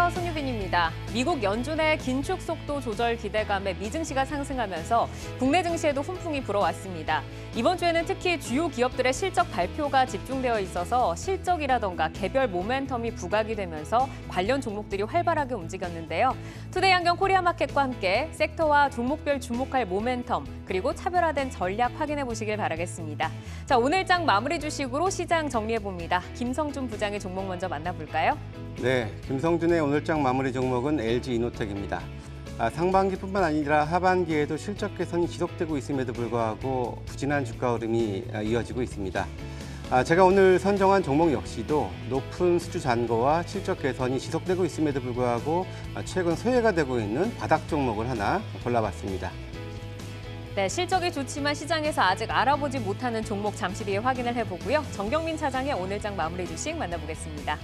안녕하세요. 손유빈입니다. 미국 연준의 긴축 속도 조절 기대감에 미증시가 상승하면서 국내 증시에도 훈풍이 불어왔습니다. 이번 주에는 특히 주요 기업들의 실적 발표가 집중되어 있어서 실적이라던가 개별 모멘텀이 부각이 되면서 관련 종목들이 활발하게 움직였는데요. 투데이 안경 코리아마켓과 함께 섹터와 종목별 주목할 모멘텀 그리고 차별화된 전략 확인해 보시길 바라겠습니다. 자, 오늘장 마무리 주식으로 시장 정리해봅니다. 김성준 부장의 종목 먼저 만나볼까요? 네, 김성준의 오늘장 마무리 종목은 LG이노텍입니다. 상반기뿐만 아니라 하반기에도 실적 개선이 지속되고 있음에도 불구하고 부진한 주가 흐름이 이어지고 있습니다. 제가 오늘 선정한 종목 역시도 높은 수주 잔고와 실적 개선이 지속되고 있음에도 불구하고 최근 소외가 되고 있는 바닥 종목을 하나 골라봤습니다. 네, 실적이 좋지만 시장에서 아직 알아보지 못하는 종목 잠시 뒤에 확인을 해보고요. 정경민 차장의 오늘장 마무리 주식 만나보겠습니다.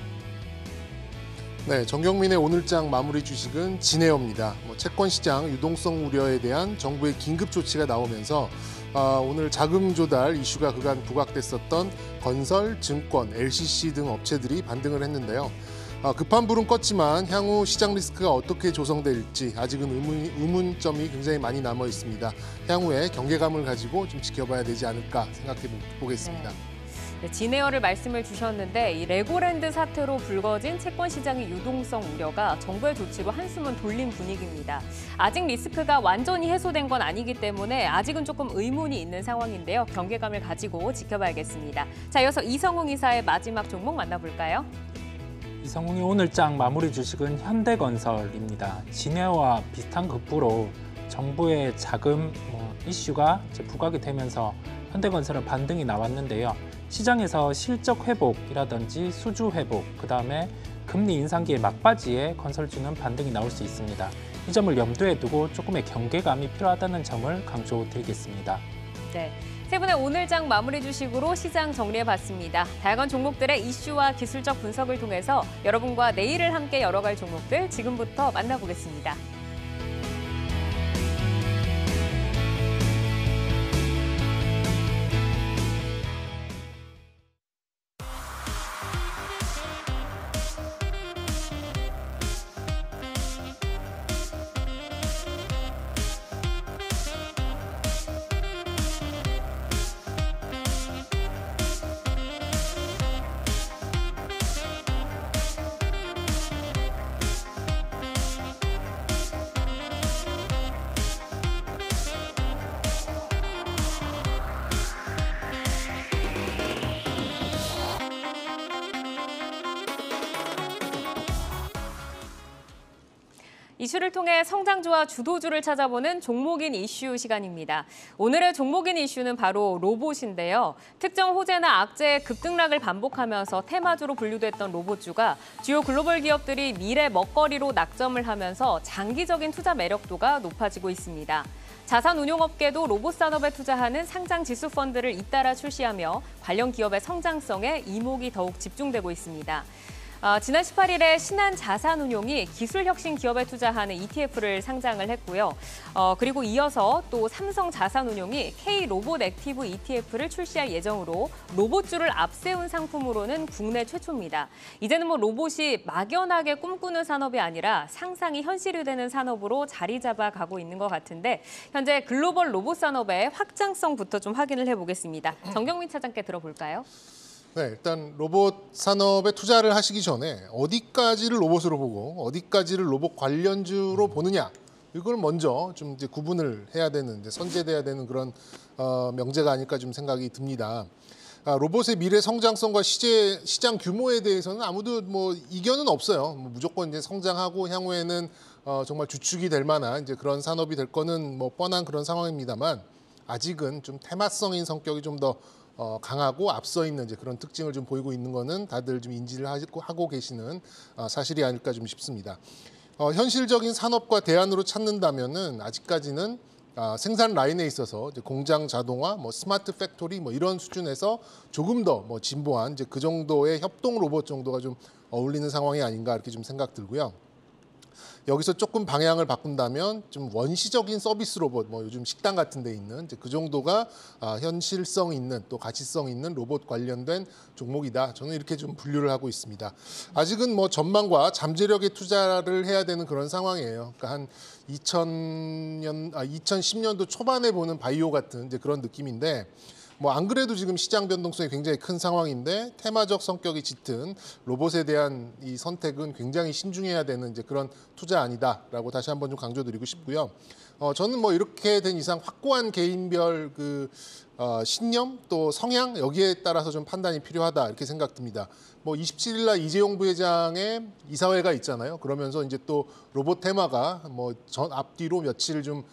네, 정경민의 오늘장 마무리 주식은 진에어입니다. 채권 시장 유동성 우려에 대한 정부의 긴급 조치가 나오면서 오늘 자금 조달 이슈가 그간 부각됐었던 건설, 증권, LCC 등 업체들이 반등을 했는데요. 급한 불은 껐지만 향후 시장 리스크가 어떻게 조성될지 아직은 의문점이 굉장히 많이 남아 있습니다. 향후에 경계감을 가지고 좀 지켜봐야 되지 않을까 생각해 보겠습니다. 네, 진에어를 말씀을 주셨는데 이 레고랜드 사태로 불거진 채권 시장의 유동성 우려가 정부의 조치로 한숨은 돌린 분위기입니다. 아직 리스크가 완전히 해소된 건 아니기 때문에 아직은 조금 의문이 있는 상황인데요. 경계감을 가지고 지켜봐야겠습니다. 자, 이어서 이성웅 이사의 마지막 종목 만나볼까요? 이성웅의 오늘장 마무리 주식은 현대건설입니다. 진에어와 비슷한 급부로 정부의 자금 이슈가 부각이 되면서 현대건설은 반등이 나왔는데요. 시장에서 실적 회복이라든지 수주 회복, 그다음에 금리 인상기의 막바지에 건설주는 반등이 나올 수 있습니다. 이 점을 염두에 두고 조금의 경계감이 필요하다는 점을 강조드리겠습니다. 네, 세 분의 오늘장 마무리 주식으로 시장 정리해봤습니다. 다양한 종목들의 이슈와 기술적 분석을 통해서 여러분과 내일을 함께 열어갈 종목들 지금부터 만나보겠습니다. 이슈를 통해 성장주와 주도주를 찾아보는 종목인 이슈 시간입니다. 오늘의 종목인 이슈는 바로 로봇인데요. 특정 호재나 악재의 급등락을 반복하면서 테마주로 분류됐던 로봇주가 주요 글로벌 기업들이 미래 먹거리로 낙점을 하면서 장기적인 투자 매력도가 높아지고 있습니다. 자산운용업계도 로봇 산업에 투자하는 상장 지수 펀드를 잇따라 출시하며 관련 기업의 성장성에 이목이 더욱 집중되고 있습니다. 지난 18일에 신한자산운용이 기술혁신 기업에 투자하는 ETF를 상장을 했고요. 그리고 이어서 또 삼성자산운용이 K로봇액티브 ETF를 출시할 예정으로 로봇주를 앞세운 상품으로는 국내 최초입니다. 이제는 로봇이 막연하게 꿈꾸는 산업이 아니라 상상이 현실이 되는 산업으로 자리 잡아가고 있는 것 같은데 현재 글로벌 로봇 산업의 확장성부터 좀 확인을 해보겠습니다. 정경민 차장께 들어볼까요? 네, 일단 로봇 산업에 투자를 하시기 전에 어디까지를 로봇으로 보고 어디까지를 로봇 관련주로 보느냐 이걸 먼저 좀 이제 구분을 해야 되는 선제돼야 되는 그런 명제가 아닐까 좀 생각이 듭니다. 로봇의 미래 성장성과 시장 규모에 대해서는 아무도 이견은 없어요. 무조건 이제 성장하고 향후에는 정말 주축이 될 만한 이제 그런 산업이 될 거는 뻔한 그런 상황입니다만 아직은 좀 테마성인 성격이 좀 더 강하고 앞서 있는 이제 그런 특징을 좀 보이고 있는 거는 다들 좀 인지를 하고 계시는 사실이 아닐까 좀 싶습니다. 현실적인 산업과 대안으로 찾는다면은 아직까지는 생산 라인에 있어서 이제 공장 자동화, 스마트 팩토리 이런 수준에서 조금 더 진보한 이제 그 정도의 협동 로봇 정도가 좀 어울리는 상황이 아닌가 이렇게 좀 생각 들고요. 여기서 조금 방향을 바꾼다면 좀 원시적인 서비스 로봇, 뭐 요즘 식당 같은 데 있는 이제 그 정도가 현실성 있는 또 가치성 있는 로봇 관련된 종목이다. 저는 이렇게 좀 분류를 하고 있습니다. 아직은 뭐 전망과 잠재력에 투자를 해야 되는 그런 상황이에요. 그러니까 한 2010년도 초반에 보는 바이오 같은 이제 그런 느낌인데, 뭐 안 그래도 지금 시장 변동성이 굉장히 큰 상황인데 테마적 성격이 짙은 로봇에 대한 이 선택은 굉장히 신중해야 되는 이제 그런 투자 아니다라고 다시 한번 좀 강조드리고 싶고요. 저는 뭐 이렇게 된 이상 확고한 개인별 신념 또 성향 여기에 따라서 좀 판단이 필요하다 이렇게 생각됩니다. 뭐 27일 날 이재용 부회장의 이사회가 있잖아요. 그러면서 이제 또 로봇 테마가 뭐 전 앞뒤로 며칠 좀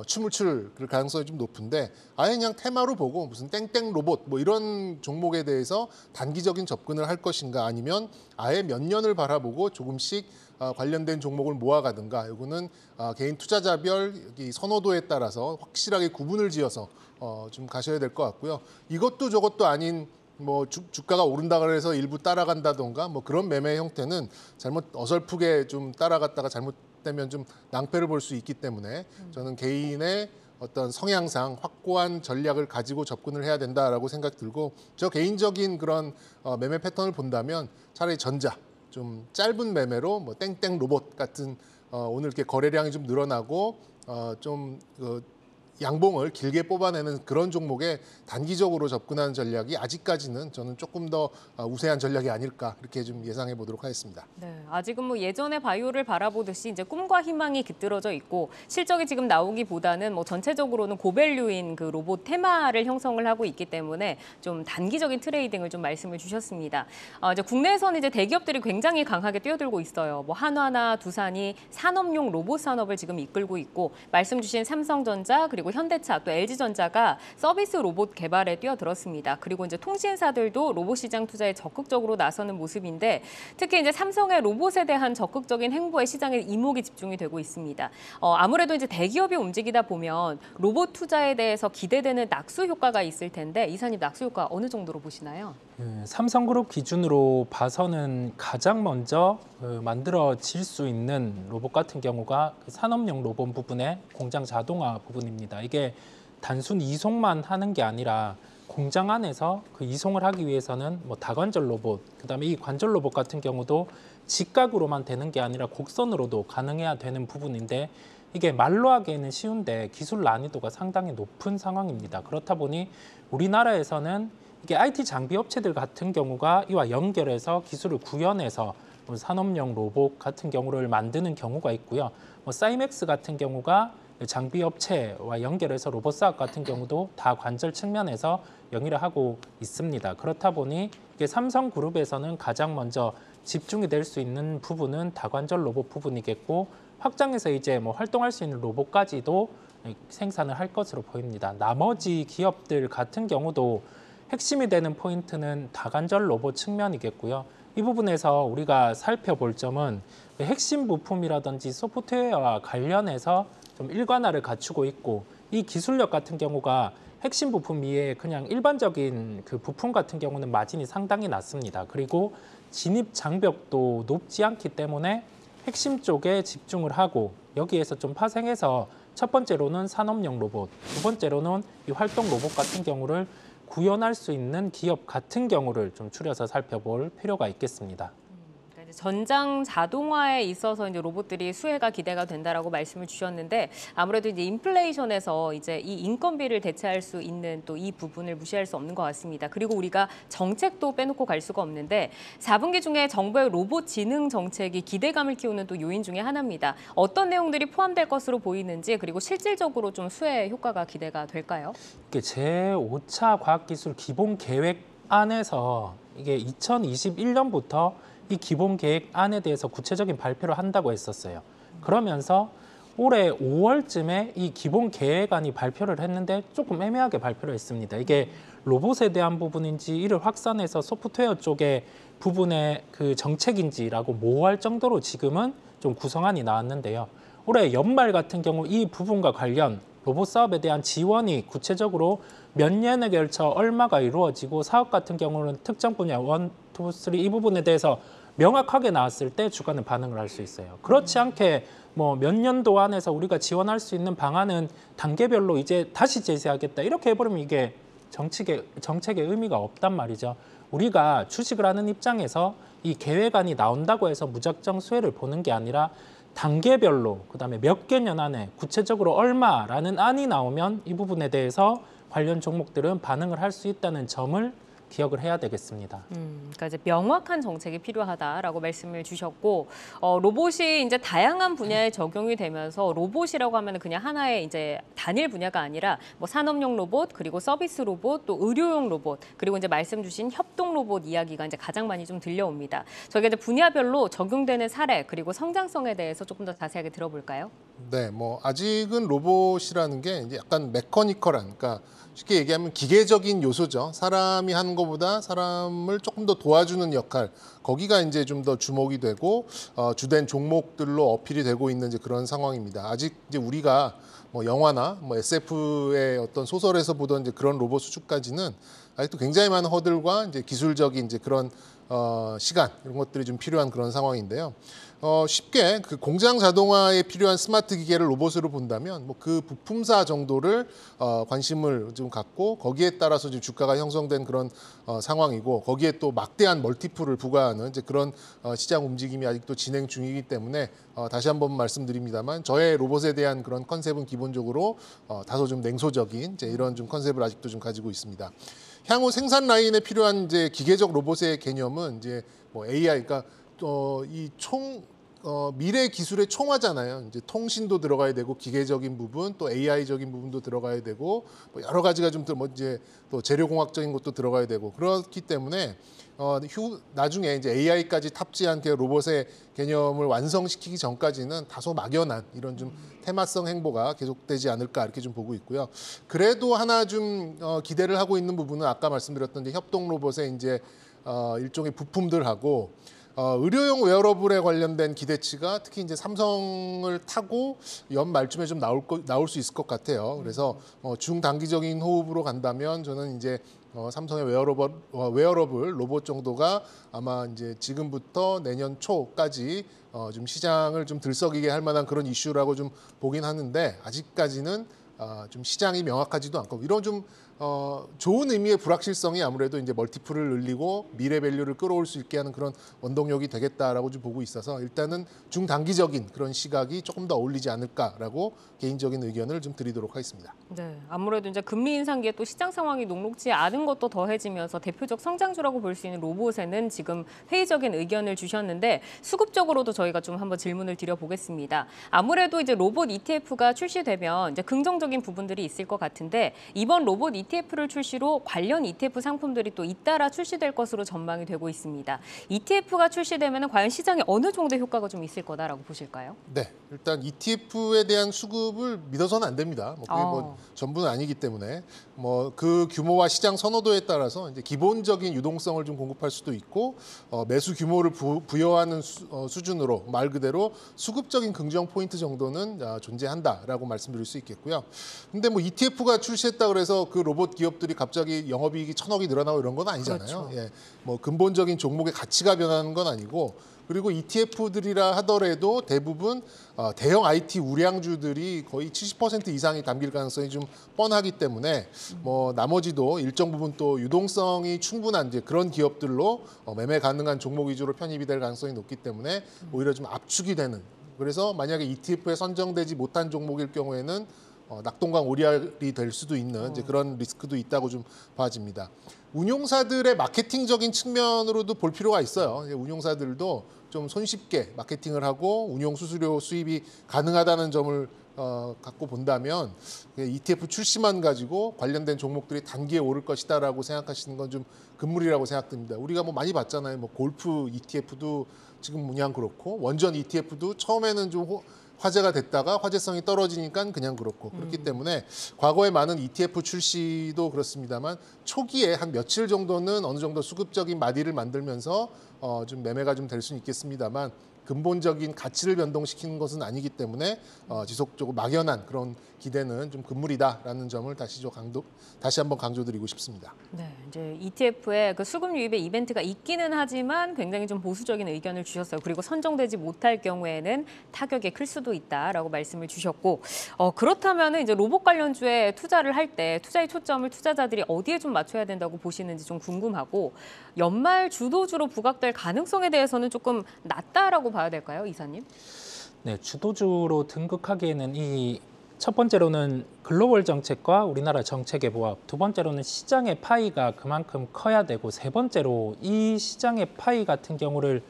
춤을 출 가능성이 좀 높은데, 아예 그냥 테마로 보고 무슨 땡땡 로봇 뭐 이런 종목에 대해서 단기적인 접근을 할 것인가, 아니면 아예 몇 년을 바라보고 조금씩 관련된 종목을 모아가든가, 이거는 개인 투자자별 선호도에 따라서 확실하게 구분을 지어서 좀 가셔야 될 것 같고요. 이것도 저것도 아닌 뭐 주가가 오른다 그래서 일부 따라간다던가 뭐 그런 매매 형태는 잘못 어설프게 좀 따라갔다가 잘못되면 좀 낭패를 볼 수 있기 때문에 저는 개인의 어떤 성향상 확고한 전략을 가지고 접근을 해야 된다라고 생각 들고, 저 개인적인 그런 매매 패턴을 본다면 차라리 전자 좀 짧은 매매로 뭐 땡땡 로봇 같은 오늘 이렇게 거래량이 좀 늘어나고 좀 양봉을 길게 뽑아내는 그런 종목에 단기적으로 접근하는 전략이 아직까지는 저는 조금 더 우세한 전략이 아닐까 이렇게 좀 예상해 보도록 하겠습니다. 네, 아직은 뭐 예전의 바이오를 바라보듯이 이제 꿈과 희망이 깃들어져 있고 실적이 지금 나오기보다는 뭐 전체적으로는 고밸류인 그 로봇 테마를 형성을 하고 있기 때문에 좀 단기적인 트레이딩을 좀 말씀을 주셨습니다. 이제 국내에서는 이제 대기업들이 굉장히 강하게 뛰어들고 있어요. 뭐 한화나 두산이 산업용 로봇 산업을 지금 이끌고 있고, 말씀 주신 삼성전자 그리고 현대차 또 LG전자가 서비스 로봇 개발에 뛰어들었습니다. 그리고 이제 통신사들도 로봇 시장 투자에 적극적으로 나서는 모습인데, 특히 이제 삼성의 로봇에 대한 적극적인 행보에 시장에 이목이 집중이 되고 있습니다. 아무래도 이제 대기업이 움직이다 보면 로봇 투자에 대해서 기대되는 낙수 효과가 있을 텐데, 이사님 낙수 효과 어느 정도로 보시나요? 삼성그룹 기준으로 봐서는 가장 먼저 만들어질 수 있는 로봇 같은 경우가 그 산업용 로봇 부분의 공장 자동화 부분입니다. 이게 단순 이송만 하는 게 아니라 공장 안에서 그 이송을 하기 위해서는 뭐 다관절 로봇, 그다음에 이 관절 로봇 같은 경우도 직각으로만 되는 게 아니라 곡선으로도 가능해야 되는 부분인데, 이게 말로 하기에는 쉬운데 기술 난이도가 상당히 높은 상황입니다. 그렇다 보니 우리나라에서는 이게 IT 장비 업체들 같은 경우가 이와 연결해서 기술을 구현해서 산업용 로봇 같은 경우를 만드는 경우가 있고요. 뭐 사이맥스 같은 경우가 장비 업체와 연결해서 로봇 사업 같은 경우도 다 관절 측면에서 영위를 하고 있습니다. 그렇다 보니 이게 삼성그룹에서는 가장 먼저 집중이 될 수 있는 부분은 다관절 로봇 부분이겠고, 확장해서 이제 뭐 활동할 수 있는 로봇까지도 생산을 할 것으로 보입니다. 나머지 기업들 같은 경우도 핵심이 되는 포인트는 다관절 로봇 측면이겠고요. 이 부분에서 우리가 살펴볼 점은 핵심 부품이라든지 소프트웨어와 관련해서 좀 일관화를 갖추고 있고, 이 기술력 같은 경우가 핵심 부품 위에 그냥 일반적인 그 부품 같은 경우는 마진이 상당히 낮습니다. 그리고 진입 장벽도 높지 않기 때문에 핵심 쪽에 집중을 하고, 여기에서 좀 파생해서 첫 번째로는 산업용 로봇, 두 번째로는 이 활동 로봇 같은 경우를 구현할 수 있는 기업 같은 경우를 좀 추려서 살펴볼 필요가 있겠습니다. 전장 자동화에 있어서 이제 로봇들이 수혜가 기대가 된다라고 말씀을 주셨는데, 아무래도 이제 인플레이션에서 이제 이 인건비를 대체할 수 있는 또 이 부분을 무시할 수 없는 것 같습니다. 그리고 우리가 정책도 빼놓고 갈 수가 없는데, 4분기 중에 정부의 로봇 지능 정책이 기대감을 키우는 또 요인 중에 하나입니다. 어떤 내용들이 포함될 것으로 보이는지, 그리고 실질적으로 좀 수혜 효과가 기대가 될까요? 이게 제5차 과학기술 기본 계획 안에서 이게 2021년부터 이 기본 계획안에 대해서 구체적인 발표를 한다고 했었어요. 그러면서 올해 5월쯤에 이 기본 계획안이 발표를 했는데 조금 애매하게 발표를 했습니다. 이게 로봇에 대한 부분인지 이를 확산해서 소프트웨어 쪽의 부분의 그 정책인지라고 모호할 정도로 지금은 좀 구성안이 나왔는데요. 올해 연말 같은 경우 이 부분과 관련 로봇 사업에 대한 지원이 구체적으로 몇 년에 걸쳐 얼마가 이루어지고, 사업 같은 경우는 특정 분야 1, 2, 3 이 부분에 대해서 명확하게 나왔을 때 주가는 반응을 할 수 있어요. 그렇지 않게 뭐 몇 년도 안에서 우리가 지원할 수 있는 방안은 단계별로 이제 다시 제시하겠다 이렇게 해버리면 이게 정책의 의미가 없단 말이죠. 우리가 주식을 하는 입장에서 이 계획안이 나온다고 해서 무작정 수혜를 보는 게 아니라 단계별로 그다음에 몇 개년 안에 구체적으로 얼마라는 안이 나오면 이 부분에 대해서 관련 종목들은 반응을 할 수 있다는 점을 기억을 해야 되겠습니다. 그러니까 이제 명확한 정책이 필요하다라고 말씀을 주셨고, 로봇이 이제 다양한 분야에 적용이 되면서 로봇이라고 하면 그냥 하나의 이제 단일 분야가 아니라 뭐 산업용 로봇, 그리고 서비스 로봇, 또 의료용 로봇, 그리고 이제 말씀 주신 협동 로봇 이야기가 이제 가장 많이 좀 들려옵니다. 저희가 이제 분야별로 적용되는 사례 그리고 성장성에 대해서 조금 더 자세하게 들어볼까요? 네, 뭐 아직은 로봇이라는 게 이제 약간 메커니컬한, 그러니까 쉽게 얘기하면 기계적인 요소죠. 사람이 하는 것보다 사람을 조금 더 도와주는 역할, 거기가 이제 좀 더 주목이 되고 주된 종목들로 어필이 되고 있는 이제 그런 상황입니다. 아직 이제 우리가 뭐 영화나 뭐 SF의 어떤 소설에서 보던 이제 그런 로봇 수준까지는 아직도 굉장히 많은 허들과 이제 기술적인 이제 그런 시간 이런 것들이 좀 필요한 그런 상황인데요. 쉽게 그 공장 자동화에 필요한 스마트 기계를 로봇으로 본다면 뭐 그 부품사 정도를 관심을 좀 갖고 거기에 따라서 지금 주가가 형성된 그런 상황이고, 거기에 또 막대한 멀티플을 부과하는 이제 그런 시장 움직임이 아직도 진행 중이기 때문에 다시 한번 말씀드립니다만 저의 로봇에 대한 그런 컨셉은 기본적으로 다소 좀 냉소적인 이제 이런 좀 컨셉을 아직도 좀 가지고 있습니다. 향후 생산 라인에 필요한 이제 기계적 로봇의 개념은 이제 뭐 AI, 그러니까 미래 기술의 총화잖아요. 이제 통신도 들어가야 되고 기계적인 부분, 또 AI적인 부분도 들어가야 되고 뭐 여러 가지가 좀 뭐 이제 또 재료공학적인 것도 들어가야 되고 그렇기 때문에 나중에 이제 AI까지 탑재한 그 로봇의 개념을 완성시키기 전까지는 다소 막연한 이런 좀 테마성 행보가 계속되지 않을까 이렇게 좀 보고 있고요. 그래도 하나 좀 기대를 하고 있는 부분은 아까 말씀드렸던 이제 협동 로봇의 이제 일종의 부품들하고 의료용 웨어러블에 관련된 기대치가 특히 이제 삼성을 타고 연말쯤에 좀 나올 수 있을 것 같아요. 그래서 중단기적인 호흡으로 간다면 저는 이제 삼성의 웨어러블 로봇 정도가 아마 이제 지금부터 내년 초까지 좀 시장을 좀 들썩이게 할 만한 그런 이슈라고 좀 보긴 하는데, 아직까지는 좀 시장이 명확하지도 않고 이런 좀 좋은 의미의 불확실성이 아무래도 이제 멀티플을 늘리고 미래 밸류를 끌어올 수 있게 하는 그런 원동력이 되겠다라고 좀 보고 있어서 일단은 중단기적인 그런 시각이 조금 더 어울리지 않을까라고 개인적인 의견을 좀 드리도록 하겠습니다. 네, 아무래도 이제 금리 인상기에 또 시장 상황이 녹록지 않은 것도 더해지면서 대표적 성장주라고 볼 수 있는 로봇에는 지금 회의적인 의견을 주셨는데, 수급적으로도 저희가 좀 한번 질문을 드려보겠습니다. 아무래도 이제 로봇 ETF가 출시되면 이제 긍정적인 부분들이 있을 것 같은데, 이번 로봇 ETF를 출시로 관련 ETF 상품들이 또 잇따라 출시될 것으로 전망이 되고 있습니다. ETF가 출시되면 과연 시장에 어느 정도 효과가 좀 있을 거다라고 보실까요? 네, 일단 ETF에 대한 수급을 믿어서는 안 됩니다. 뭐 그게 뭐 전부는 아니기 때문에 뭐 그 규모와 시장 선호도에 따라서 이제 기본적인 유동성을 좀 공급할 수도 있고 매수 규모를 부여하는 수준으로 말 그대로 수급적인 긍정 포인트 정도는 존재한다라고 말씀드릴 수 있겠고요. 근데 뭐 ETF가 출시했다 그래서 그 로봇 기업들이 갑자기 영업이익이 1,000억이 늘어나고 이런 건 아니잖아요. 그렇죠. 예, 뭐 근본적인 종목의 가치가 변하는 건 아니고, 그리고 ETF들이라 하더라도 대부분 대형 IT 우량주들이 거의 70% 이상이 담길 가능성이 좀 뻔하기 때문에 뭐 나머지도 일정 부분 또 유동성이 충분한 이제 그런 기업들로 매매 가능한 종목 위주로 편입이 될 가능성이 높기 때문에 오히려 좀 압축이 되는, 그래서 만약에 ETF에 선정되지 못한 종목일 경우에는 낙동강 오리알이 될 수도 있는 이제 그런 리스크도 있다고 좀 봐집니다. 운용사들의 마케팅적인 측면으로도 볼 필요가 있어요. 운용사들도 좀 손쉽게 마케팅을 하고 운용 수수료 수입이 가능하다는 점을 갖고 본다면 ETF 출시만 가지고 관련된 종목들이 단기에 오를 것이다라고 생각하시는 건 좀 금물이라고 생각됩니다. 우리가 뭐 많이 봤잖아요. 뭐 골프 ETF도 지금 문양 그렇고, 원전 ETF도 처음에는 좀 화제가 됐다가 화제성이 떨어지니까 그냥 그렇고, 그렇기 때문에 과거에 많은 ETF 출시도 그렇습니다만 초기에 한 며칠 정도는 어느 정도 수급적인 마디를 만들면서 좀 매매가 좀 될 수는 있겠습니다만 근본적인 가치를 변동시키는 것은 아니기 때문에 지속적으로 막연한 그런 기대는 좀 금물이다라는 점을 다시 한번 강조드리고 싶습니다. 네, 이제 ETF에 그 수급 유입의 이벤트가 있기는 하지만 굉장히 좀 보수적인 의견을 주셨어요. 그리고 선정되지 못할 경우에는 타격이 클 수도 있다라고 말씀을 주셨고, 그렇다면 이제 로봇 관련주에 투자를 할 때 투자의 초점을 투자자들이 어디에 좀 맞춰야 된다고 보시는지 좀 궁금하고, 연말 주도주로 부각될 가능성에 대해서는 조금 낮다라고 봐야 될까요, 이사님? 네, 주도주로 등극하기에는 첫 번째로는 글로벌 정책과 우리나라 정책의 부합, 두 번째로는 시장의 파이가 그만큼 커야 되고, 세 번째로 이 시장의 파이 같은 경우를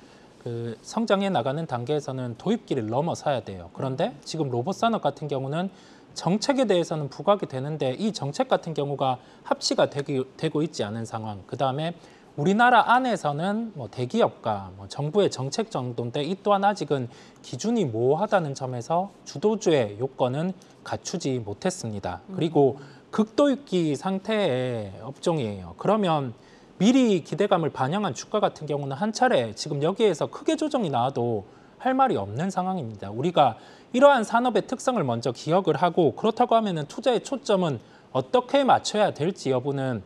성장해 나가는 단계에서는 도입기를 넘어서야 돼요. 그런데 지금 로봇 산업 같은 경우는 정책에 대해서는 부각이 되는데 이 정책 같은 경우가 합치가 되고 있지 않은 상황. 그다음에 우리나라 안에서는 대기업과 정부의 정책 정도인데 이 또한 아직은 기준이 모호하다는 점에서 주도주의 요건은 갖추지 못했습니다. 그리고 극도입기 상태의 업종이에요. 그러면 미리 기대감을 반영한 주가 같은 경우는 한 차례 지금 여기에서 크게 조정이 나와도 할 말이 없는 상황입니다. 우리가 이러한 산업의 특성을 먼저 기억을 하고, 그렇다고 하면은 투자의 초점은 어떻게 맞춰야 될지 여부는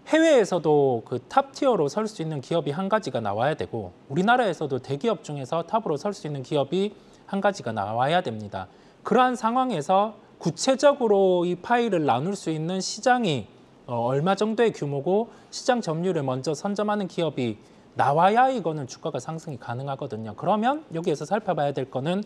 해외에서도 그 탑티어로 설 수 있는 기업이 한 가지가 나와야 되고, 우리나라에서도 대기업 중에서 탑으로 설 수 있는 기업이 한 가지가 나와야 됩니다. 그러한 상황에서 구체적으로 이 파이를 나눌 수 있는 시장이 얼마 정도의 규모고 시장 점유율을 먼저 선점하는 기업이 나와야 이거는 주가가 상승이 가능하거든요. 그러면 여기에서 살펴봐야 될 거는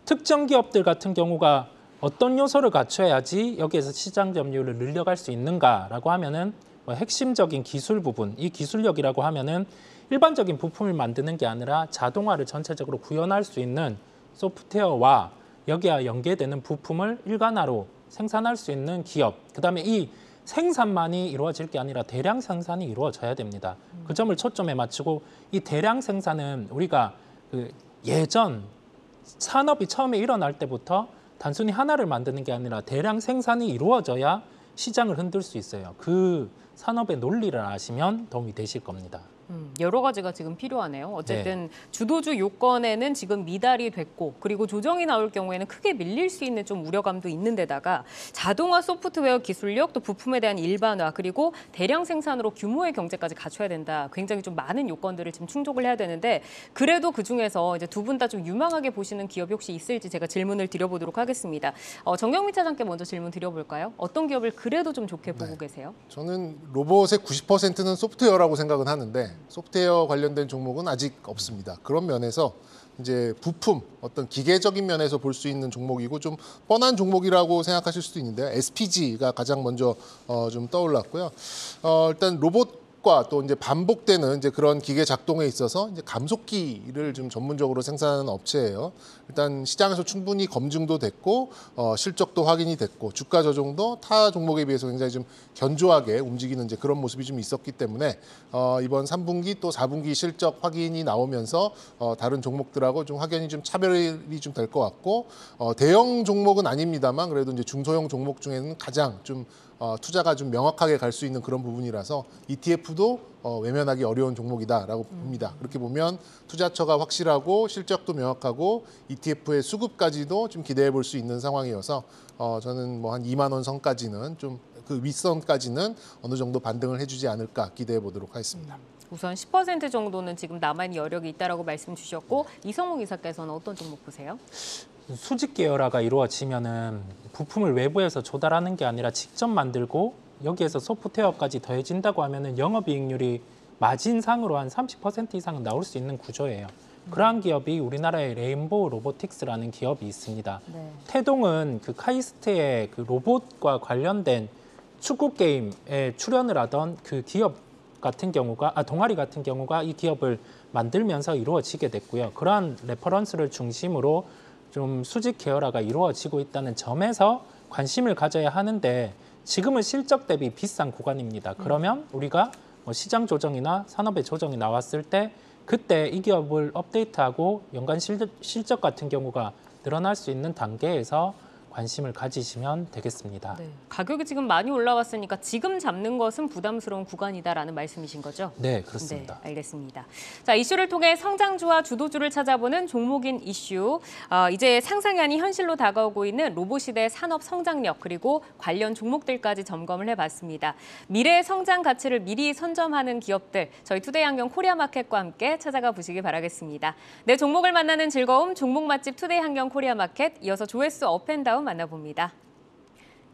특정 기업들 같은 경우가 어떤 요소를 갖춰야지 여기에서 시장 점유율을 늘려갈 수 있는가라고 하면은 핵심적인 기술 부분, 이 기술력이라고 하면은 일반적인 부품을 만드는 게 아니라 자동화를 전체적으로 구현할 수 있는 소프트웨어와 여기와 연계되는 부품을 일관화로 생산할 수 있는 기업, 그다음에 이 생산만이 이루어질 게 아니라 대량 생산이 이루어져야 됩니다. 그 점을 초점에 맞추고, 이 대량 생산은 우리가 예전 산업이 처음에 일어날 때부터 단순히 하나를 만드는 게 아니라 대량 생산이 이루어져야 시장을 흔들 수 있어요. 그 산업의 논리를 아시면 도움이 되실 겁니다. 여러 가지가 지금 필요하네요. 어쨌든 주도주 요건에는 지금 미달이 됐고, 그리고 조정이 나올 경우에는 크게 밀릴 수 있는 좀 우려감도 있는 데다가 자동화 소프트웨어 기술력, 또 부품에 대한 일반화, 그리고 대량 생산으로 규모의 경제까지 갖춰야 된다. 굉장히 좀 많은 요건들을 지금 충족을 해야 되는데, 그래도 그중에서 이제 두 분 다 좀 유망하게 보시는 기업이 혹시 있을지 제가 질문을 드려보도록 하겠습니다. 정경민 차장께 먼저 질문 드려볼까요? 어떤 기업을 그래도 좀 좋게 보고 계세요? 저는 로봇의 90%는 소프트웨어라고 생각은 하는데 소프트웨어 관련된 종목은 아직 없습니다. 그런 면에서 이제 부품, 어떤 기계적인 면에서 볼 수 있는 종목이고 좀 뻔한 종목이라고 생각하실 수도 있는데요. SPG가 가장 먼저 좀 떠올랐고요. 일단 로봇과 또 이제 반복되는 이제 그런 기계 작동에 있어서 이제 감속기를 좀 전문적으로 생산하는 업체예요. 일단 시장에서 충분히 검증도 됐고 실적도 확인이 됐고 주가 조정도 타 종목에 비해서 굉장히 좀 견조하게 움직이는 이제 그런 모습이 좀 있었기 때문에 이번 3분기 또 4분기 실적 확인이 나오면서 다른 종목들하고 좀 확연히 좀 차별이 좀 될 것 같고 대형 종목은 아닙니다만 그래도 이제 중소형 종목 중에는 가장 좀 투자가 좀 명확하게 갈 수 있는 그런 부분이라서 ETF도 외면하기 어려운 종목이다라고 봅니다. 그렇게 보면 투자처가 확실하고 실적도 명확하고 ETF의 수급까지도 좀 기대해 볼 수 있는 상황이어서 저는 뭐 한 2만 원 선까지는 좀 그 윗선까지는 어느 정도 반등을 해주지 않을까 기대해 보도록 하겠습니다. 우선 10% 정도는 지금 남아있는 여력이 있다라고 말씀 주셨고, 이성욱 이사께서는 어떤 종목 보세요? 수직 계열화가 이루어지면은 부품을 외부에서 조달하는 게 아니라 직접 만들고 여기에서 소프트웨어까지 더해진다고 하면은 영업이익률이 마진상으로 한 30% 이상은 나올 수 있는 구조예요. 그러한 기업이 우리나라의 레인보우 로보틱스라는 기업이 있습니다. 네. 태동은 그 카이스트의 그 로봇과 관련된 축구 게임에 출연을 하던 그 기업 같은 경우가 동아리 같은 경우가 이 기업을 만들면서 이루어지게 됐고요. 그러한 레퍼런스를 중심으로 좀 수직 계열화가 이루어지고 있다는 점에서 관심을 가져야 하는데 지금은 실적 대비 비싼 구간입니다. 그러면 우리가 시장 조정이나 산업의 조정이 나왔을 때 그때 이 기업을 업데이트하고 연간 실적 같은 경우가 늘어날 수 있는 단계에서 관심을 가지시면 되겠습니다. 네. 가격이 지금 많이 올라왔으니까 지금 잡는 것은 부담스러운 구간이다라는 말씀이신 거죠? 네, 그렇습니다. 네, 알겠습니다. 자, 이슈를 통해 성장주와 주도주를 찾아보는 종목인 이슈. 이제 상상이 아닌 현실로 다가오고 있는 로봇시대 산업 성장력 그리고 관련 종목들까지 점검을 해봤습니다. 미래의 성장 가치를 미리 선점하는 기업들, 저희 투데이안경 코리아마켓과 함께 찾아가 보시기 바라겠습니다. 네, 종목을 만나는 즐거움, 종목 맛집 투데이안경 코리아마켓, 이어서 조회수 업앤다운 만나봅니다.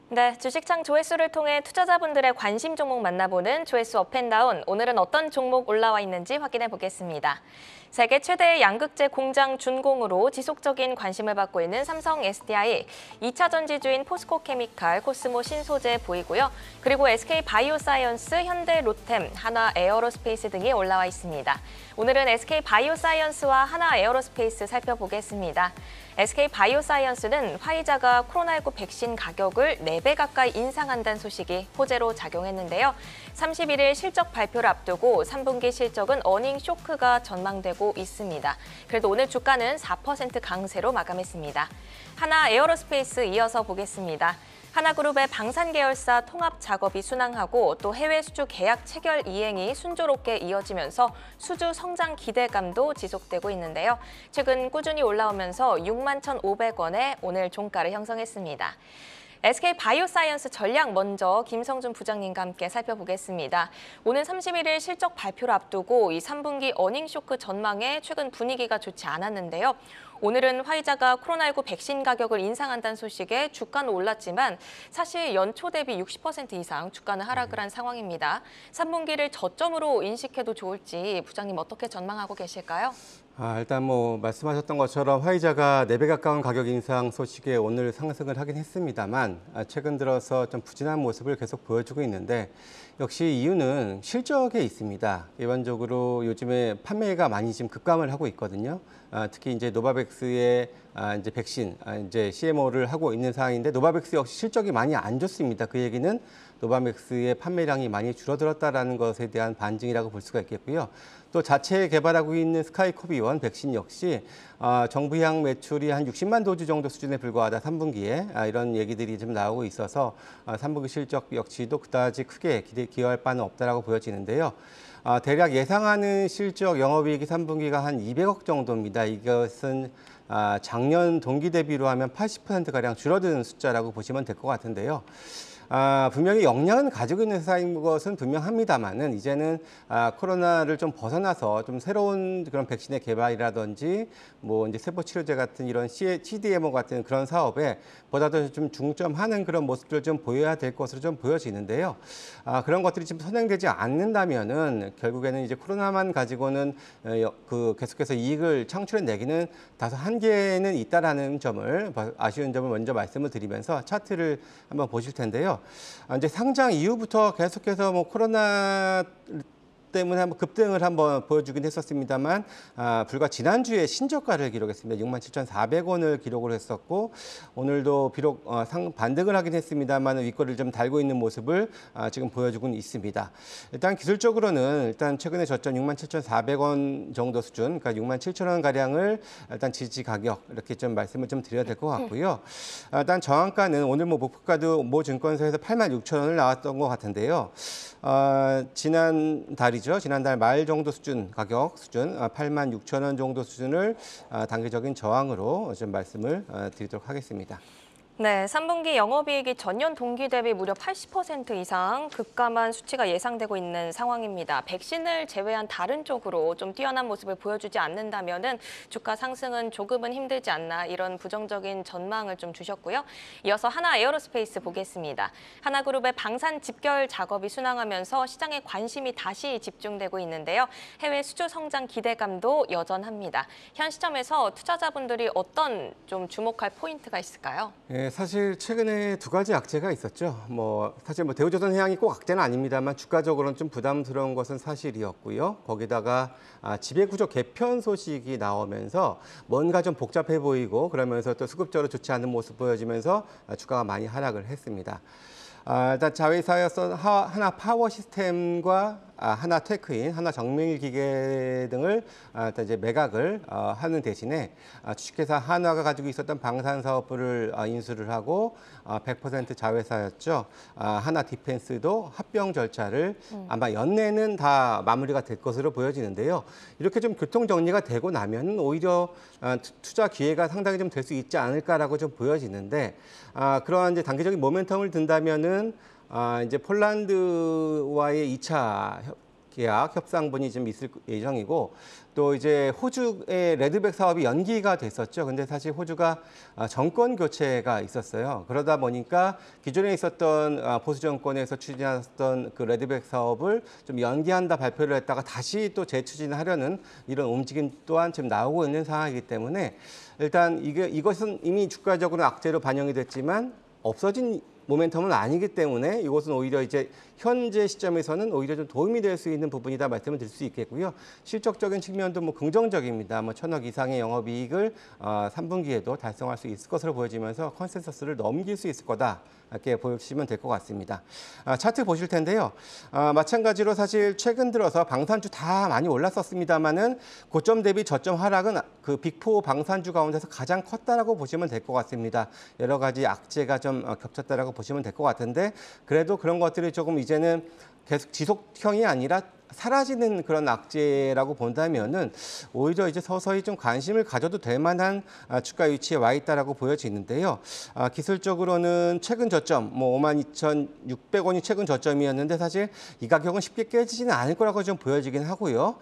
네, 주식창 조회수를 통해 투자자분들의 관심 종목 만나보는 조회수 업앤다운. 오늘은 어떤 종목 올라와 있는지 확인해 보겠습니다. 세계 최대의 양극재 공장 준공으로 지속적인 관심을 받고 있는 삼성 SDI, 2차 전지주인 포스코케미칼, 코스모 신소재 보이고요. 그리고 SK 바이오사이언스, 현대 로템, 하나 에어로스페이스 등이 올라와 있습니다. 오늘은 SK 바이오사이언스와 하나 에어로스페이스 살펴보겠습니다. SK 바이오사이언스는 화이자가 코로나19 백신 가격을 4배 가까이 인상한다는 소식이 호재로 작용했는데요. 31일 실적 발표를 앞두고 3분기 실적은 어닝 쇼크가 전망되고 있습니다. 그래도 오늘 주가는 4% 강세로 마감했습니다. 하나 에어로스페이스 이어서 보겠습니다. 하나그룹의 방산 계열사 통합 작업이 순항하고 또 해외 수주 계약 체결 이행이 순조롭게 이어지면서 수주 성장 기대감도 지속되고 있는데요. 최근 꾸준히 올라오면서 61,500원에 오늘 종가를 형성했습니다. SK 바이오사이언스 전략 먼저 김성준 부장님과 함께 살펴보겠습니다. 오늘 31일 실적 발표를 앞두고 이 3분기 어닝 쇼크 전망에 최근 분위기가 좋지 않았는데요. 오늘은 화이자가 코로나19 백신 가격을 인상한다는 소식에 주가는 올랐지만 사실 연초 대비 60% 이상 주가는 하락을 한 상황입니다. 3분기를 저점으로 인식해도 좋을지 부장님 어떻게 전망하고 계실까요? 일단 말씀하셨던 것처럼 화이자가 4배 가까운 가격 인상 소식에 오늘 상승을 하긴 했습니다만 최근 들어서 좀 부진한 모습을 계속 보여주고 있는데 역시 이유는 실적에 있습니다. 일반적으로 요즘에 판매가 많이 지금 급감을 하고 있거든요. 특히 이제 노바백스의 이제 백신 이제 CMO를 하고 있는 상황인데 노바백스 역시 실적이 많이 안 좋습니다. 그 얘기는 노바백스의 판매량이 많이 줄어들었다라는 것에 대한 반증이라고 볼 수가 있겠고요. 또 자체 개발하고 있는 스카이코비원 백신 역시 정부향 매출이 한 60만 도주 정도 수준에 불과하다 3분기에 이런 얘기들이 좀 나오고 있어서 3분기 실적 역시도 그다지 크게 기여할 바는 없다라고 보여지는데요. 대략 예상하는 실적 영업이익이 3분기가 한 200억 정도입니다. 이것은 작년 동기 대비로 하면 80%가량 줄어든 숫자라고 보시면 될 것 같은데요. 분명히 역량은 가지고 있는 회사인 것은 분명합니다만은 이제는 코로나를 좀 벗어나서 좀 새로운 그런 백신의 개발이라든지 이제 세포 치료제 같은 이런 CDMO 같은 그런 사업에 보다 더 좀 중점하는 그런 모습들을 좀 보여야 될 것으로 좀 보여지는데요. 그런 것들이 지금 선행되지 않는다면은 결국에는 이제 코로나만 가지고는 계속해서 이익을 창출해내기는 다소 한계는 있다라는 점을 아쉬운 점을 먼저 말씀을 드리면서 차트를 한번 보실 텐데요. 이제 상장 이후부터 계속해서 코로나 때문에 한번 급등을 한번 보여주긴 했었습니다만 불과 지난주에 신저가를 기록했습니다. 67,400원을 기록을 했었고 오늘도 비록 반등을 하긴 했습니다만 윗거리를 좀 달고 있는 모습을 지금 보여주고는 있습니다. 일단 기술적으로는 일단 최근에 저점 67,400원 정도 수준, 그러니까 67,000원 가량을 일단 지지 가격 이렇게 좀 말씀을 좀 드려야 될 것 같고요. 일단 저항가는 오늘 목표가도 모 증권사에서 86,000원을 나왔던 것 같은데요. 지난달 말 정도 수준 가격 수준 86,000원 정도 수준을 단기적인 저항으로 좀 말씀을 드리도록 하겠습니다. 네, 3분기 영업이익이 전년 동기 대비 무려 80% 이상 급감한 수치가 예상되고 있는 상황입니다. 백신을 제외한 다른 쪽으로 좀 뛰어난 모습을 보여주지 않는다면은 주가 상승은 조금은 힘들지 않나 이런 부정적인 전망을 좀 주셨고요. 이어서 하나 에어로스페이스 보겠습니다. 하나그룹의 방산 집결 작업이 순항하면서 시장의 관심이 다시 집중되고 있는데요. 해외 수주 성장 기대감도 여전합니다. 현 시점에서 투자자분들이 어떤 좀 주목할 포인트가 있을까요? 네, 사실 최근에 두 가지 악재가 있었죠. 사실 대우조선해양이 꼭 악재는 아닙니다만 주가적으로는 좀 부담스러운 것은 사실이었고요. 거기다가 지배구조 개편 소식이 나오면서 뭔가 좀 복잡해 보이고 그러면서 또 수급적으로 좋지 않은 모습 보여지면서 주가가 많이 하락을 했습니다. 일단 자회사였던 하나 파워 시스템과 하나테크인, 하나정밀기계 등을 이제 매각을 하는 대신에 주식회사 한화가 가지고 있었던 방산사업부를 인수를 하고 100% 자회사였죠. 하나디펜스도 합병 절차를 아마 연내는 다 마무리가 될 것으로 보여지는데요. 이렇게 좀 교통 정리가 되고 나면 오히려 투자 기회가 상당히 좀 될 수 있지 않을까라고 좀 보여지는데 그러한 이제 단기적인 모멘텀을 든다면은 이제 폴란드와의 2차 계약 협상분이 좀 있을 예정이고 또 이제 호주의 레드백 사업이 연기가 됐었죠. 근데 사실 호주가 정권 교체가 있었어요. 그러다 보니까 기존에 있었던 보수 정권에서 추진했던 그 레드백 사업을 좀 연기한다 발표를 했다가 다시 또 재추진하려는 이런 움직임 또한 지금 나오고 있는 상황이기 때문에 일단 이것은 이미 주가적으로 악재로 반영이 됐지만 없어진 모멘텀은 아니기 때문에 이것은 오히려 이제 현재 시점에서는 오히려 좀 도움이 될 수 있는 부분이다 말씀을 드릴 수 있겠고요. 실적적인 측면도 뭐 긍정적입니다. 뭐 1,000억 이상의 영업이익을 3분기에도 달성할 수 있을 것으로 보여지면서 컨센서스를 넘길 수 있을 거다. 이렇게 보시면 될 것 같습니다. 차트 보실 텐데요. 마찬가지로 사실 최근 들어서 방산주 다 많이 올랐었습니다만은 고점 대비 저점 하락은 그 빅4 방산주 가운데서 가장 컸다라고 보시면 될 것 같습니다. 여러 가지 악재가 좀 겹쳤다라고 보시면 될 것 같은데 그래도 그런 것들이 조금 이제는 계속 지속형이 아니라 사라지는 그런 악재라고 본다면은 오히려 이제 서서히 좀 관심을 가져도 될 만한 주가 위치에 와 있다라고 보여지는데요. 기술적으로는 최근 저점, 뭐 52,600원이 최근 저점이었는데 사실 이 가격은 쉽게 깨지지는 않을 거라고 좀 보여지긴 하고요.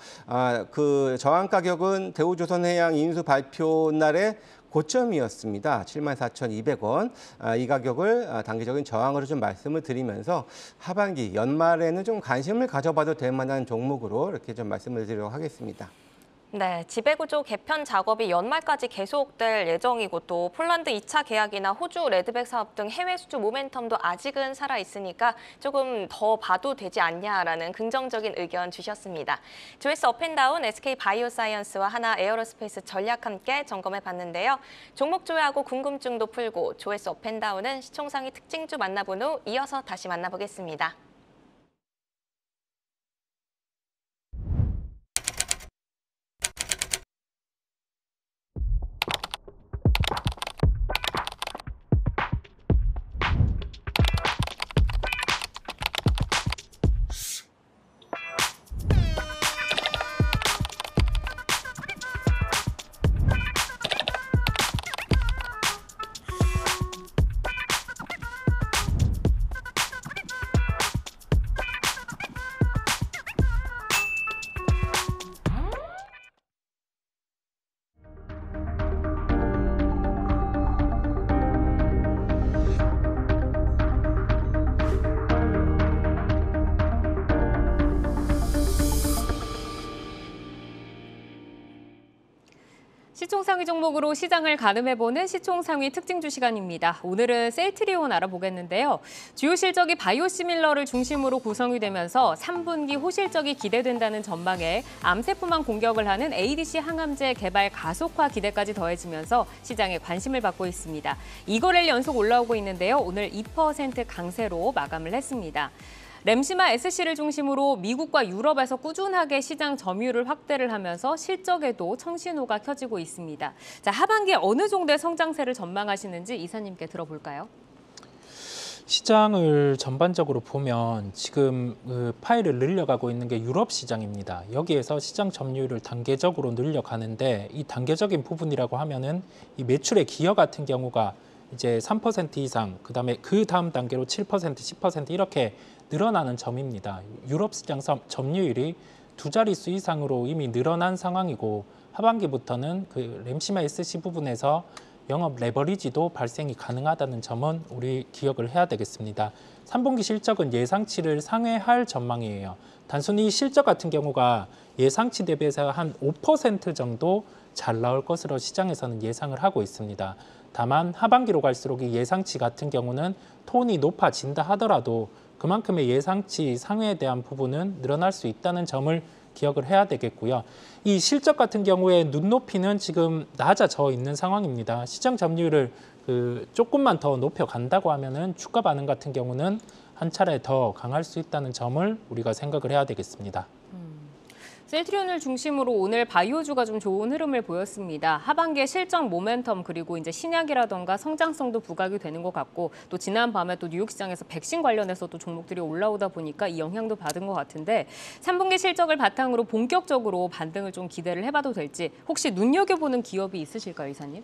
그 저항 가격은 대우조선해양 인수 발표 날에 고점이었습니다. 74,200원. 이 가격을 단기적인 저항으로 좀 말씀을 드리면서 하반기 연말에는 좀 관심을 가져봐도 될 만한 종목으로 이렇게 좀 말씀을 드리도록 하겠습니다. 네, 지배구조 개편 작업이 연말까지 계속될 예정이고 또 폴란드 2차 계약이나 호주 레드백 사업 등 해외 수주 모멘텀도 아직은 살아있으니까 조금 더 봐도 되지 않냐라는 긍정적인 의견 주셨습니다. 조회수 업앤다운, SK 바이오사이언스와 하나 에어로스페이스 전략 함께 점검해 봤는데요. 종목 조회하고 궁금증도 풀고 조회수 업앤다운은 시총상위 특징주 만나본 후 이어서 다시 만나보겠습니다. 시총상위 종목으로 시장을 가늠해보는 시총상위 특징주 시간입니다. 오늘은 셀트리온 알아보겠는데요. 주요 실적이 바이오시밀러를 중심으로 구성이 되면서 3분기 호실적이 기대된다는 전망에 암세포만 공격을 하는 ADC 항암제 개발 가속화 기대까지 더해지면서 시장에 관심을 받고 있습니다. 2거래일 연속 올라오고 있는데요. 오늘 2% 강세로 마감을 했습니다. 램시마 SC를 중심으로 미국과 유럽에서 꾸준하게 시장 점유율을 확대를 하면서 실적에도 청신호가 켜지고 있습니다. 자, 하반기에 어느 정도의 성장세를 전망하시는지 이사님께 들어볼까요? 시장을 전반적으로 보면 지금 파이를 늘려가고 있는 게 유럽 시장입니다. 여기에서 시장 점유율을 단계적으로 늘려가는데 이 단계적인 부분이라고 하면은 이 매출의 기여 같은 경우가 이제 3% 이상, 그다음에 그 다음 단계로 7%, 10% 이렇게 늘어나는 점입니다. 유럽 시장 점유율이 두 자릿수 이상으로 이미 늘어난 상황이고 하반기부터는 그 램시마 SC 부분에서 영업 레버리지도 발생이 가능하다는 점은 우리 기억을 해야 되겠습니다. 3분기 실적은 예상치를 상회할 전망이에요. 단순히 실적 같은 경우가 예상치 대비해서 한 5% 정도 잘 나올 것으로 시장에서는 예상을 하고 있습니다. 다만 하반기로 갈수록 이 예상치 같은 경우는 톤이 높아진다 하더라도 그만큼의 예상치 상회에 대한 부분은 늘어날 수 있다는 점을 기억을 해야 되겠고요. 이 실적 같은 경우에 눈높이는 지금 낮아져 있는 상황입니다. 시장 점유율을 조금만 더 높여간다고 하면은 주가 반응 같은 경우는 한 차례 더 강할 수 있다는 점을 우리가 생각을 해야 되겠습니다. 셀트리온을 중심으로 오늘 바이오주가 좀 좋은 흐름을 보였습니다. 하반기에 실적 모멘텀 그리고 이제 신약이라던가 성장성도 부각이 되는 것 같고 또 지난 밤에 또 뉴욕 시장에서 백신 관련해서 또 종목들이 올라오다 보니까 이 영향도 받은 것 같은데 3분기 실적을 바탕으로 본격적으로 반등을 좀 기대를 해봐도 될지 혹시 눈여겨보는 기업이 있으실까요, 이사님?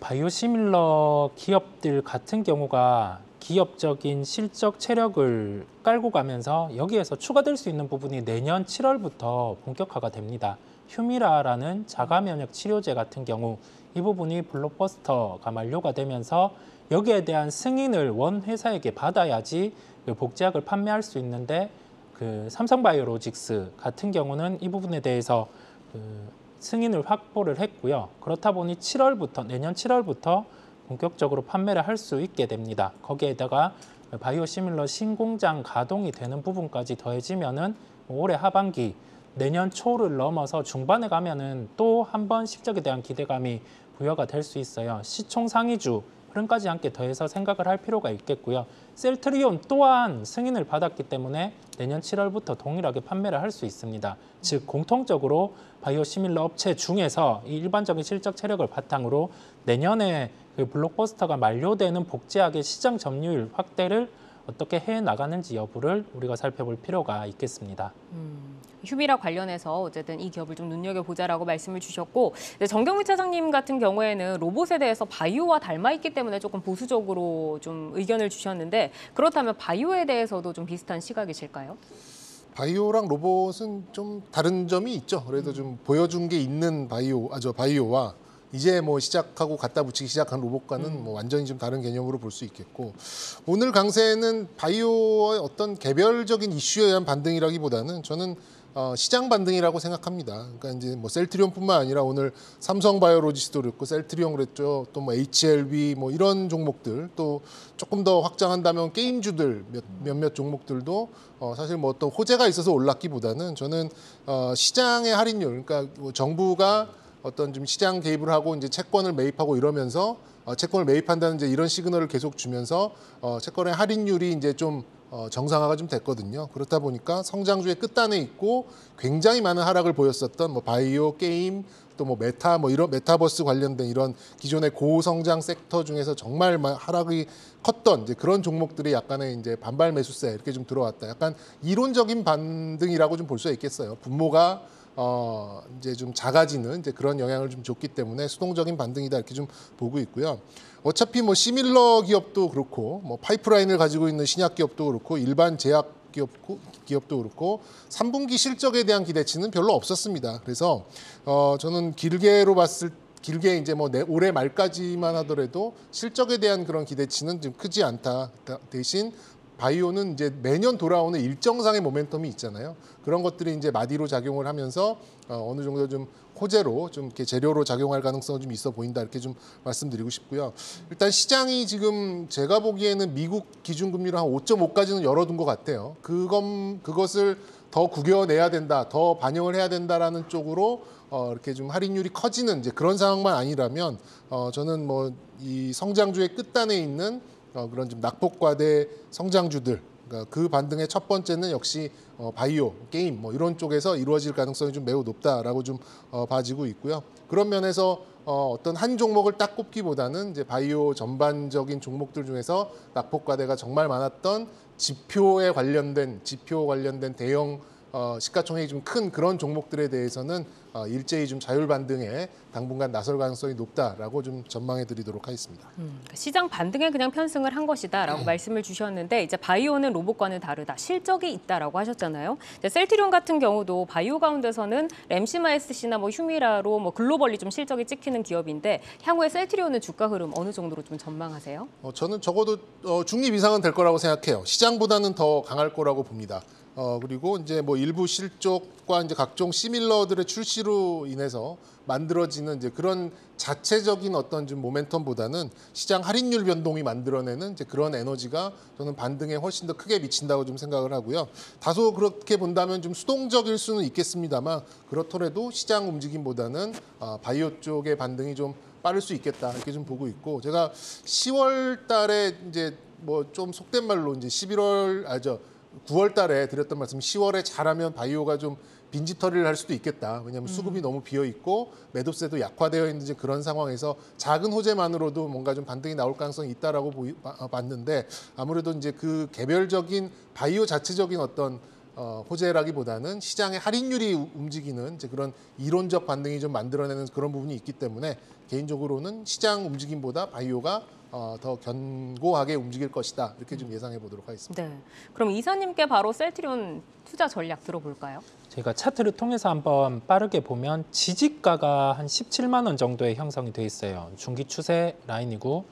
바이오시밀러 기업들 같은 경우가 기업적인 실적 체력을 깔고 가면서 여기에서 추가될 수 있는 부분이 내년 7월부터 본격화가 됩니다. 휴미라라는 자가면역 치료제 같은 경우 이 부분이 블록버스터가 만료가 되면서 여기에 대한 승인을 원 회사에게 받아야지 그 복제약을 판매할 수 있는데 그 삼성바이오로직스 같은 경우는 이 부분에 대해서 승인을 확보를 했고요. 그렇다 보니 내년 7월부터 본격적으로 판매를 할 수 있게 됩니다. 거기에다가 바이오시밀러 신공장 가동이 되는 부분까지 더해지면은 올해 하반기 내년 초를 넘어서 중반에 가면은 또 한 번 실적에 대한 기대감이 부여가 될 수 있어요. 시총 상위주 흐름까지 함께 더해서 생각을 할 필요가 있겠고요. 셀트리온 또한 승인을 받았기 때문에 내년 7월부터 동일하게 판매를 할 수 있습니다. 즉 공통적으로 바이오시밀러 업체 중에서 이 일반적인 실적 체력을 바탕으로 내년에 그 블록버스터가 만료되는 복제약의 시장 점유율 확대를 어떻게 해 나가는지 여부를 우리가 살펴볼 필요가 있겠습니다. 휴미라 관련해서 어쨌든 이 기업을 좀 눈여겨보자라고 말씀을 주셨고 정경미 차장님 같은 경우에는 로봇에 대해서 바이오와 닮아있기 때문에 조금 보수적으로 좀 의견을 주셨는데 그렇다면 바이오에 대해서도 좀 비슷한 시각이실까요? 바이오랑 로봇은 좀 다른 점이 있죠. 그래도 좀 보여준 게 있는 바이오와 이제 뭐 시작하고 갖다 붙이기 시작한 로봇과는 뭐 완전히 좀 다른 개념으로 볼 수 있겠고 오늘 강세는 바이오의 어떤 개별적인 이슈에 의한 반등이라기보다는 저는 시장 반등이라고 생각합니다. 그러니까 이제 뭐 셀트리온뿐만 아니라 오늘 삼성바이오로직스도 그랬고 셀트리온 그랬죠. 또 뭐 HLB 뭐 이런 종목들 또 조금 더 확장한다면 게임주들 몇몇 종목들도 사실 뭐 어떤 호재가 있어서 올랐기보다는 저는 시장의 할인율 그러니까 뭐 정부가 어떤 좀 시장 개입을 하고 이제 채권을 매입하고 이러면서 채권을 매입한다는 이제 이런 시그널을 계속 주면서 채권의 할인율이 이제 좀 정상화가 좀 됐거든요. 그렇다 보니까 성장주의 끝단에 있고 굉장히 많은 하락을 보였었던 뭐 바이오, 게임, 또 뭐 메타, 뭐 이런 메타버스 관련된 이런 기존의 고성장 섹터 중에서 정말 하락이 컸던 이제 그런 종목들이 약간의 이제 반발 매수세 이렇게 좀 들어왔다. 약간 이론적인 반등이라고 좀 볼 수 있겠어요. 분모가 이제 좀 작아지는 이제 그런 영향을 좀 줬기 때문에 수동적인 반등이다 이렇게 좀 보고 있고요. 어차피 뭐 시밀러 기업도 그렇고 뭐 파이프라인을 가지고 있는 신약 기업도 그렇고 일반 제약 기업도 그렇고 3분기 실적에 대한 기대치는 별로 없었습니다. 그래서 저는 길게 이제 뭐 올해 말까지만 하더라도 실적에 대한 그런 기대치는 좀 크지 않다. 대신 바이오는 이제 매년 돌아오는 일정상의 모멘텀이 있잖아요. 그런 것들이 이제 마디로 작용을 하면서 어느 정도 좀 호재로 좀 이렇게 재료로 작용할 가능성은 좀 있어 보인다 이렇게 좀 말씀드리고 싶고요. 일단 시장이 지금 제가 보기에는 미국 기준금리로 한 5.5까지는 열어둔 것 같아요. 그것을 더 구겨내야 된다, 더 반영을 해야 된다라는 쪽으로 이렇게 좀 할인율이 커지는 이제 그런 상황만 아니라면 저는 뭐 이 성장주의 끝단에 있는 그런 좀 낙폭과대 성장주들 그러니까 그 반등의 첫 번째는 역시 바이오, 게임 뭐 이런 쪽에서 이루어질 가능성이 좀 매우 높다라고 좀 봐지고 있고요. 그런 면에서 어떤 한 종목을 딱 꼽기보다는 이제 바이오 전반적인 종목들 중에서 낙폭과대가 정말 많았던 지표 관련된 대형 시가총액이 좀 큰 그런 종목들에 대해서는 일제히 좀 자율 반등에 당분간 나설 가능성이 높다라고 좀 전망해 드리도록 하겠습니다. 시장 반등에 그냥 편승을 한 것이다라고 말씀을 주셨는데 이제 바이오는 로봇과는 다르다. 실적이 있다라고 하셨잖아요. 셀트리온 같은 경우도 바이오 가운데서는 램시마 SC나 뭐 휴미라로 뭐 글로벌리 좀 실적이 찍히는 기업인데 향후에 셀트리온의 주가 흐름 어느 정도로 좀 전망하세요? 저는 적어도 중립 이상은 될 거라고 생각해요. 시장보다는 더 강할 거라고 봅니다. 그리고 이제 뭐 일부 실적과 이제 각종 시밀러들의 출시로 인해서 만들어지는 이제 그런 자체적인 어떤 좀 모멘텀보다는 시장 할인율 변동이 만들어내는 이제 그런 에너지가 저는 반등에 훨씬 더 크게 미친다고 좀 생각을 하고요. 다소 그렇게 본다면 좀 수동적일 수는 있겠습니다만 그렇더라도 시장 움직임보다는 바이오 쪽의 반등이 좀 빠를 수 있겠다 이렇게 좀 보고 있고 제가 10월 달에 이제 뭐 좀 속된 말로 이제 9월 달에 드렸던 말씀 10월에 잘하면 바이오가 좀 빈집털이를 할 수도 있겠다. 왜냐하면 수급이 너무 비어 있고 매도세도 약화되어 있는 이제 그런 상황에서 작은 호재만으로도 뭔가 좀 반등이 나올 가능성이 있다라고 봤는데 아무래도 이제 그 개별적인 바이오 자체적인 어떤 호재라기보다는 시장의 할인율이 움직이는 이제 그런 이론적 반등이 좀 만들어내는 그런 부분이 있기 때문에 개인적으로는 시장 움직임보다 바이오가 더 견고하게 움직일 것이다. 이렇게 좀 예상해 보도록 하겠습니다. 네. 그럼 이사님께 바로 셀트리온 투자 전략 들어볼까요? 저희가 차트를 통해서 한번 빠르게 보면 지지가가 한 17만 원 정도의 형성이 돼 있어요. 중기 추세 라인이고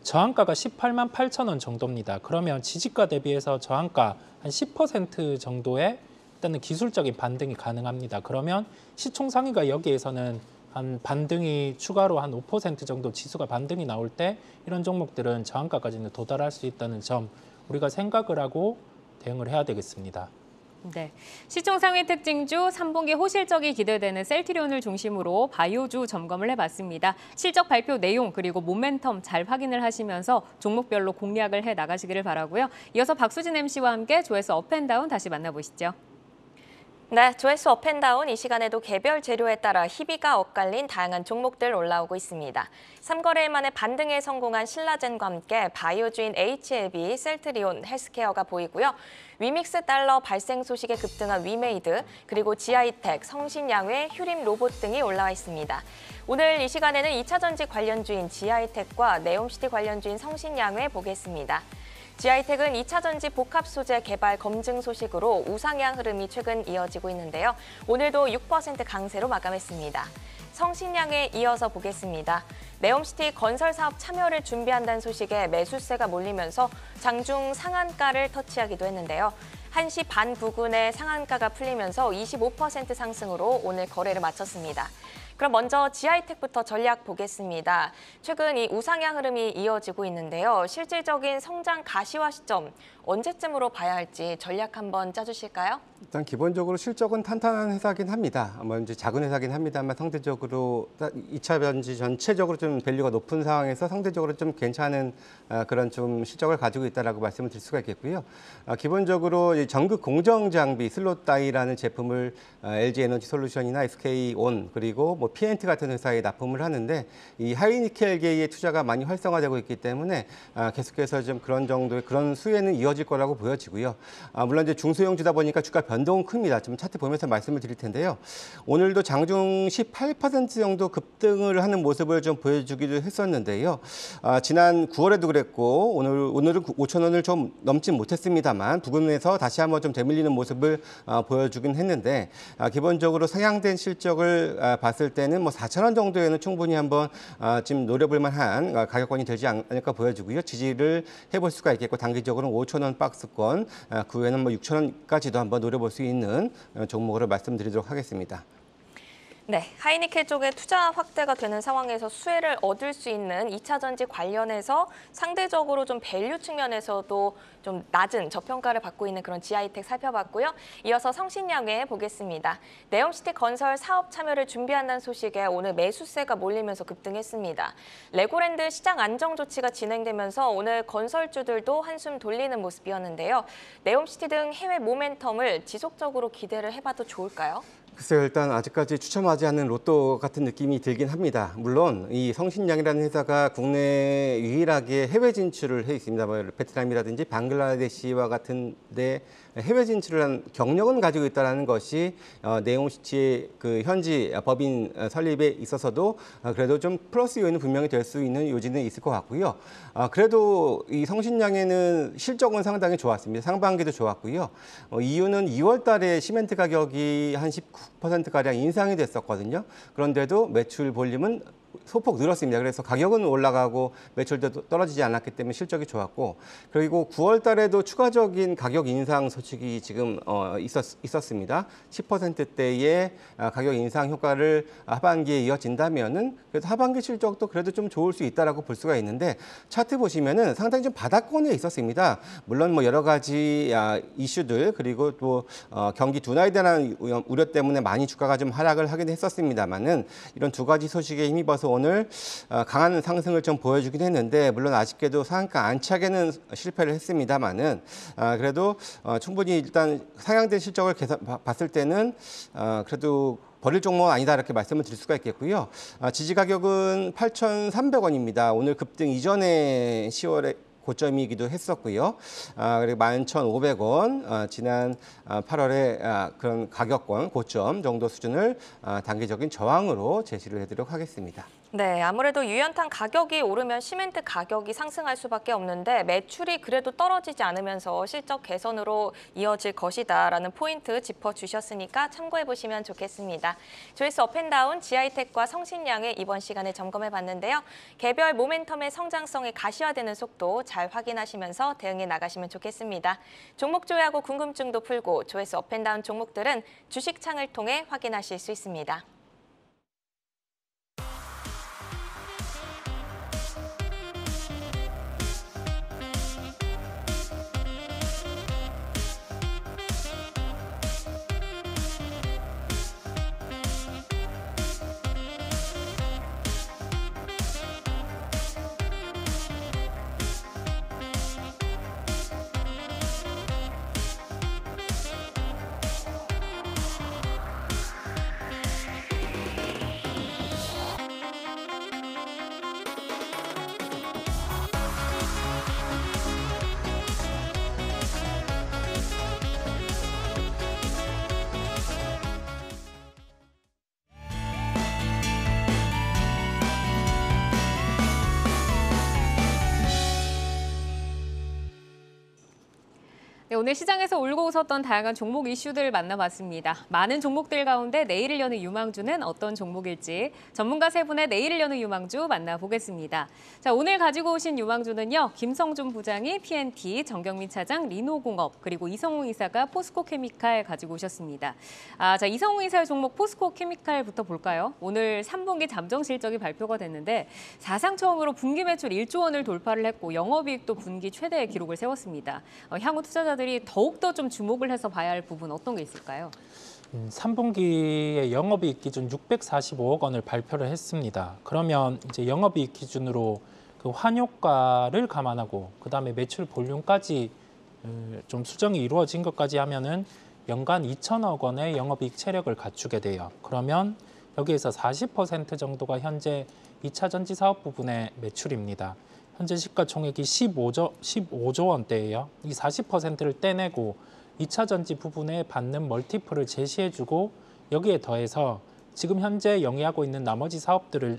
저항가가 18만 8천 원 정도입니다. 그러면 지지가 대비해서 저항가 한 10% 정도의 일단은 기술적인 반등이 가능합니다. 그러면 시총 상위가 여기에서는 한 반등이 추가로 한 5% 정도 지수가 반등이 나올 때 이런 종목들은 저항가까지는 도달할 수 있다는 점 우리가 생각을 하고 대응을 해야 되겠습니다. 네, 시총 상위 특징주 3분기 호실적이 기대되는 셀트리온을 중심으로 바이오주 점검을 해봤습니다. 실적 발표 내용 그리고 모멘텀 잘 확인을 하시면서 종목별로 공략을 해 나가시기를 바라고요. 이어서 박수진 MC와 함께 조회수 업앤다운 다시 만나보시죠. 네, 조회수 업앤다운 이 시간에도 개별 재료에 따라 희비가 엇갈린 다양한 종목들 올라오고 있습니다. 3거래일 만에 반등에 성공한 신라젠과 함께 바이오주인 HLB, 셀트리온, 헬스케어가 보이고요. 위믹스 달러 발생 소식에 급등한 위메이드, 그리고 지아이텍, 성신양회, 휴림 로봇 등이 올라와 있습니다. 오늘 이 시간에는 2차전지 관련주인 지아이텍과 네옴시티 관련주인 성신양회 보겠습니다. 지아이텍은 2차전지 복합 소재 개발 검증 소식으로 우상향 흐름이 최근 이어지고 있는데요. 오늘도 6% 강세로 마감했습니다. 성신양에 이어서 보겠습니다. 네옴시티 건설 사업 참여를 준비한다는 소식에 매수세가 몰리면서 장중 상한가를 터치하기도 했는데요. 1시 반 부근에 상한가가 풀리면서 25% 상승으로 오늘 거래를 마쳤습니다. 그럼 먼저 지아이텍부터 전략 보겠습니다. 최근 이 우상향 흐름이 이어지고 있는데요. 실질적인 성장 가시화 시점 언제쯤으로 봐야 할지 전략 한번 짜주실까요? 일단 기본적으로 실적은 탄탄한 회사긴 합니다. 이제 작은 회사긴 합니다만 상대적으로 2차 전지 전체적으로 좀 밸류가 높은 상황에서 상대적으로 좀 괜찮은 그런 좀 실적을 가지고 있다라고 말씀을 드릴 수가 있겠고요. 기본적으로 전극 공정 장비 슬롯 다이라는 제품을 LG 에너지 솔루션이나 SK온 그리고 뭐 P&T 같은 회사에 납품을 하는데 이 하이니켈계의 투자가 많이 활성화되고 있기 때문에 계속해서 좀 그런 정도의 그런 수혜는 이어질 거라고 보여지고요. 물론 이제 중소형주다 보니까 주가 변동은 큽니다. 좀 차트 보면서 말씀을 드릴 텐데요. 오늘도 장중 18% 정도 급등을 하는 모습을 좀 보여주기도 했었는데요. 지난 9월에도 그랬고 오늘은 5천 원을 좀 넘진 못했습니다만 부근에서 다시 한번 좀 되밀리는 모습을 보여주긴 했는데 기본적으로 상향된 실적을 봤을 때는 뭐 4천 원 정도에는 충분히 한번 지금 노려볼 만한 가격권이 되지 않을까 보여지고요. 지지를 해볼 수가 있겠고 단기적으로는 5천 원 박스권, 그 후에는 뭐 6천 원까지도 한번 노려볼 수 있는 종목으로 말씀드리도록 하겠습니다. 네, 하이니켈 쪽에 투자 확대가 되는 상황에서 수혜를 얻을 수 있는 2차 전지 관련해서 상대적으로 좀 밸류 측면에서도 좀 낮은 저평가를 받고 있는 그런 지아이텍 살펴봤고요. 이어서 성신양회 보겠습니다. 네옴시티 건설 사업 참여를 준비한다는 소식에 오늘 매수세가 몰리면서 급등했습니다. 레고랜드 시장 안정 조치가 진행되면서 오늘 건설주들도 한숨 돌리는 모습이었는데요. 네옴시티 등 해외 모멘텀을 지속적으로 기대를 해봐도 좋을까요? 글쎄요, 일단 아직까지 추첨하지 않는 로또 같은 느낌이 들긴 합니다. 물론 이 성신양이라는 회사가 국내 유일하게 해외 진출을 해 있습니다. 뭐 베트남이라든지 방글라데시와 같은 데 해외 진출을 한 경력은 가지고 있다는 것이 네옴시티의 그 현지 법인 설립에 있어서도 그래도 좀 플러스 요인은 분명히 될 수 있는 요지는 있을 것 같고요. 그래도 이 성신양에는 실적은 상당히 좋았습니다. 상반기도 좋았고요. 이유는 2월 달에 시멘트 가격이 한 19%가량 인상이 됐었거든요. 그런데도 매출 볼륨은 소폭 늘었습니다. 그래서 가격은 올라가고 매출도 떨어지지 않았기 때문에 실적이 좋았고, 그리고 9월 달에도 추가적인 가격 인상 소식이 지금 있었습니다. 10%대의 가격 인상 효과를 하반기에 이어진다면은 그래도 하반기 실적도 그래도 좀 좋을 수 있다라고 볼 수가 있는데, 차트 보시면은 상당히 좀 바닥권에 있었습니다. 물론 뭐 여러 가지 이슈들 그리고 또 경기 둔화에 대한 우려 때문에 많이 주가가 좀 하락을 하긴 했었습니다만은 이런 두 가지 소식에 힘입어서 나와서 오늘 강한 상승을 좀 보여주긴 했는데 물론 아쉽게도 상한가 안착에는 실패를 했습니다만은 그래도 충분히 일단 상향된 실적을 봤을 때는 그래도 버릴 종목은 아니다 이렇게 말씀을 드릴 수가 있겠고요. 지지 가격은 8,300원입니다. 오늘 급등 이전에 10월에 고점이기도 했었고요. 그리고 11,500원, 지난 8월에 그런 가격권 고점 정도 수준을 단기적인 저항으로 제시를 해드리도록 하겠습니다. 네, 아무래도 유연탄 가격이 오르면 시멘트 가격이 상승할 수밖에 없는데 매출이 그래도 떨어지지 않으면서 실적 개선으로 이어질 것이다라는 포인트 짚어주셨으니까 참고해보시면 좋겠습니다. 조회수 업앤다운, 지아이텍과 성신양의 이번 시간에 점검해봤는데요. 개별 모멘텀의 성장성이 가시화되는 속도 잘 확인하시면서 대응해 나가시면 좋겠습니다. 종목 조회하고 궁금증도 풀고 조회수 업앤다운 종목들은 주식창을 통해 확인하실 수 있습니다. 네, 오늘 시장에서 울고 웃었던 다양한 종목 이슈들 만나봤습니다. 많은 종목들 가운데 내일을 여는 유망주는 어떤 종목일지 전문가 세 분의 내일을 여는 유망주 만나보겠습니다. 자, 오늘 가지고 오신 유망주는요. 김성준 부장이 P&T, 정경민 차장 리노공업, 그리고 이성웅 이사가 포스코케미칼 가지고 오셨습니다. 자, 이성웅 이사의 종목 포스코케미칼부터 볼까요? 오늘 3분기 잠정 실적이 발표가 됐는데 사상 처음으로 분기 매출 1조 원을 돌파를 했고 영업이익도 분기 최대의 기록을 세웠습니다. 향후 투자자들이 더욱더 좀 주목을 해서 봐야 할 부분 어떤 게 있을까요? 3분기에 영업이익 기준 645억 원을 발표를 했습니다. 그러면 이제 영업이익 기준으로 그 환효과를 감안하고 그다음에 매출 볼륨까지 좀 수정이 이루어진 것까지 하면은 연간 2천억 원의 영업이익 체력을 갖추게 돼요. 그러면 여기에서 40% 정도가 현재 2차 전지 사업 부분의 매출입니다. 현재 시가총액이 15조 원대예요. 이 40%를 떼내고 2차 전지 부분에 받는 멀티플을 제시해주고 여기에 더해서 지금 현재 영위하고 있는 나머지 사업들을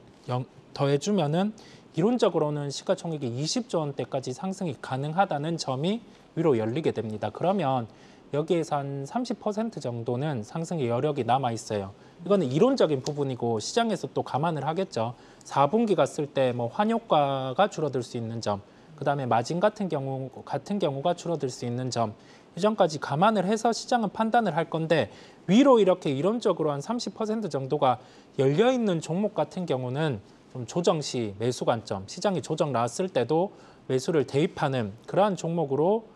더해주면은 이론적으로는 시가총액이 20조 원대까지 상승이 가능하다는 점이 위로 열리게 됩니다. 그러면 여기에서 한 30% 정도는 상승의 여력이 남아 있어요. 이거는 이론적인 부분이고 시장에서 또 감안을 하겠죠. 4분기 갔을 때 뭐 환효과가 줄어들 수 있는 점, 그다음에 마진 같은 경우가 줄어들 수 있는 점, 이전까지 감안을 해서 시장은 판단을 할 건데 위로 이렇게 이론적으로 한 30% 정도가 열려 있는 종목 같은 경우는 좀 조정 시 매수 관점, 시장이 조정 나왔을 때도 매수를 대입하는 그러한 종목으로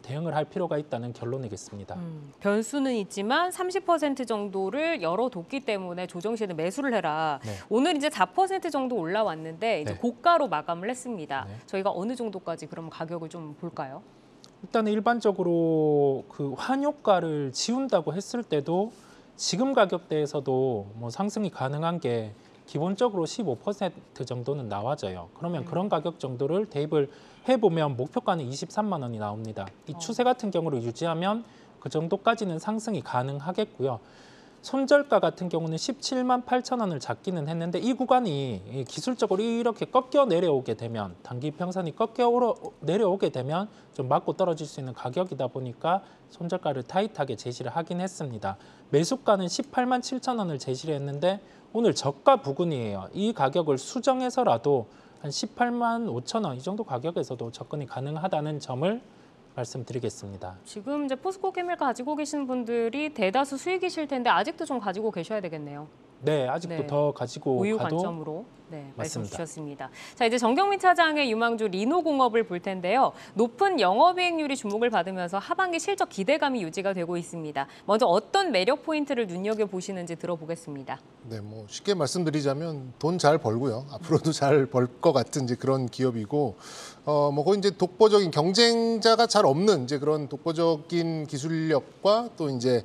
대응을 할 필요가 있다는 결론이겠습니다. 변수는 있지만 30% 정도를 열어뒀기 때문에 조정 시에는 매수를 해라. 네. 오늘 이제 4% 정도 올라왔는데 이제 네. 고가로 마감을 했습니다. 네. 저희가 어느 정도까지 그럼 가격을 좀 볼까요? 일단 일반적으로 그 환효과를 지운다고 했을 때도 지금 가격대에서도 뭐 상승이 가능한 게 기본적으로 15% 정도는 나와져요. 그러면 그런 가격 정도를 대입을 해보면 목표가는 23만 원이 나옵니다. 이 추세 같은 경우를 유지하면 그 정도까지는 상승이 가능하겠고요. 손절가 같은 경우는 17만 8천 원을 잡기는 했는데 이 구간이 기술적으로 이렇게 꺾여 내려오게 되면 단기 평선이 꺾여 내려오게 되면 좀 맞고 떨어질 수 있는 가격이다 보니까 손절가를 타이트하게 제시를 하긴 했습니다. 매수가는 18만 7천 원을 제시를 했는데 오늘 저가 부근이에요. 이 가격을 수정해서라도 한 18만 5천 원 이 정도 가격에서도 접근이 가능하다는 점을 말씀드리겠습니다. 지금 이제 포스코케미칼 가지고 계시는 분들이 대다수 수익이실 텐데 아직도 좀 가지고 계셔야 되겠네요. 네, 아직도 네. 더 가지고 우유 가도 관점으로 말씀 맞습니다. 주셨습니다. 자, 이제 정경민 차장의 유망주 리노공업을 볼 텐데요. 높은 영업이익률이 주목을 받으면서 하반기 실적 기대감이 유지가 되고 있습니다. 먼저 어떤 매력 포인트를 눈여겨보시는지 들어보겠습니다. 네, 뭐 쉽게 말씀드리자면 돈 잘 벌고요. 앞으로도 잘 벌 것 같은 이제 그런 기업이고, 뭐 거기 이제 독보적인 경쟁자가 잘 없는 이제 그런 독보적인 기술력과 또 이제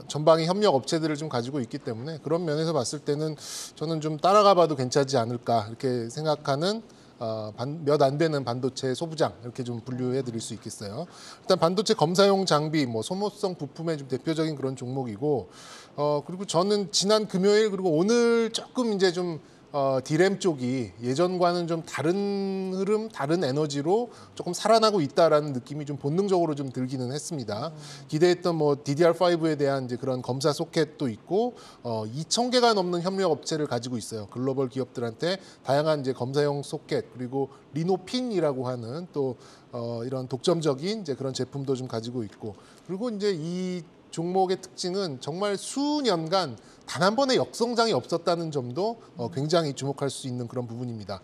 전방위 협력 업체들을 좀 가지고 있기 때문에 그런 면에서 봤을 때는 저는 좀 따라가봐도 괜찮지 않을까 이렇게 생각하는 몇 안 되는 반도체 소부장 이렇게 좀 분류해 드릴 수 있겠어요. 일단 반도체 검사용 장비, 뭐 소모성 부품의 좀 대표적인 그런 종목이고, 그리고 저는 지난 금요일 그리고 오늘 조금 이제 좀 디램 쪽이 예전과는 좀 다른 흐름, 다른 에너지로 조금 살아나고 있다라는 느낌이 좀 본능적으로 좀 들기는 했습니다. 기대했던 뭐 DDR5에 대한 이제 그런 검사 소켓도 있고, 2,000개가 넘는 협력 업체를 가지고 있어요. 글로벌 기업들한테 다양한 이제 검사용 소켓 그리고 리노핀이라고 하는 또 이런 독점적인 이제 그런 제품도 좀 가지고 있고, 그리고 이제 이 종목의 특징은 정말 수년간 단 한 번의 역성장이 없었다는 점도 굉장히 주목할 수 있는 그런 부분입니다.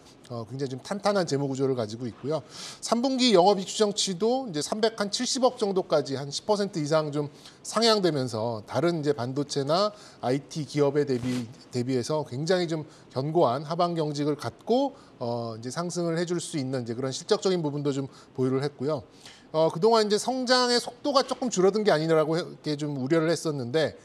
굉장히 좀 탄탄한 재무 구조를 가지고 있고요. 3분기 영업이익 추정치도 이제 370억 정도까지 한 10% 이상 좀 상향되면서 다른 이제 반도체나 IT 기업에 대비해서 굉장히 좀 견고한 하반 경직을 갖고 이제 상승을 해줄 수 있는 이제 그런 실적적인 부분도 좀 보유를 했고요. 그동안 이제 성장의 속도가 조금 줄어든 게 아니라고 이렇게 좀 우려를 했었는데,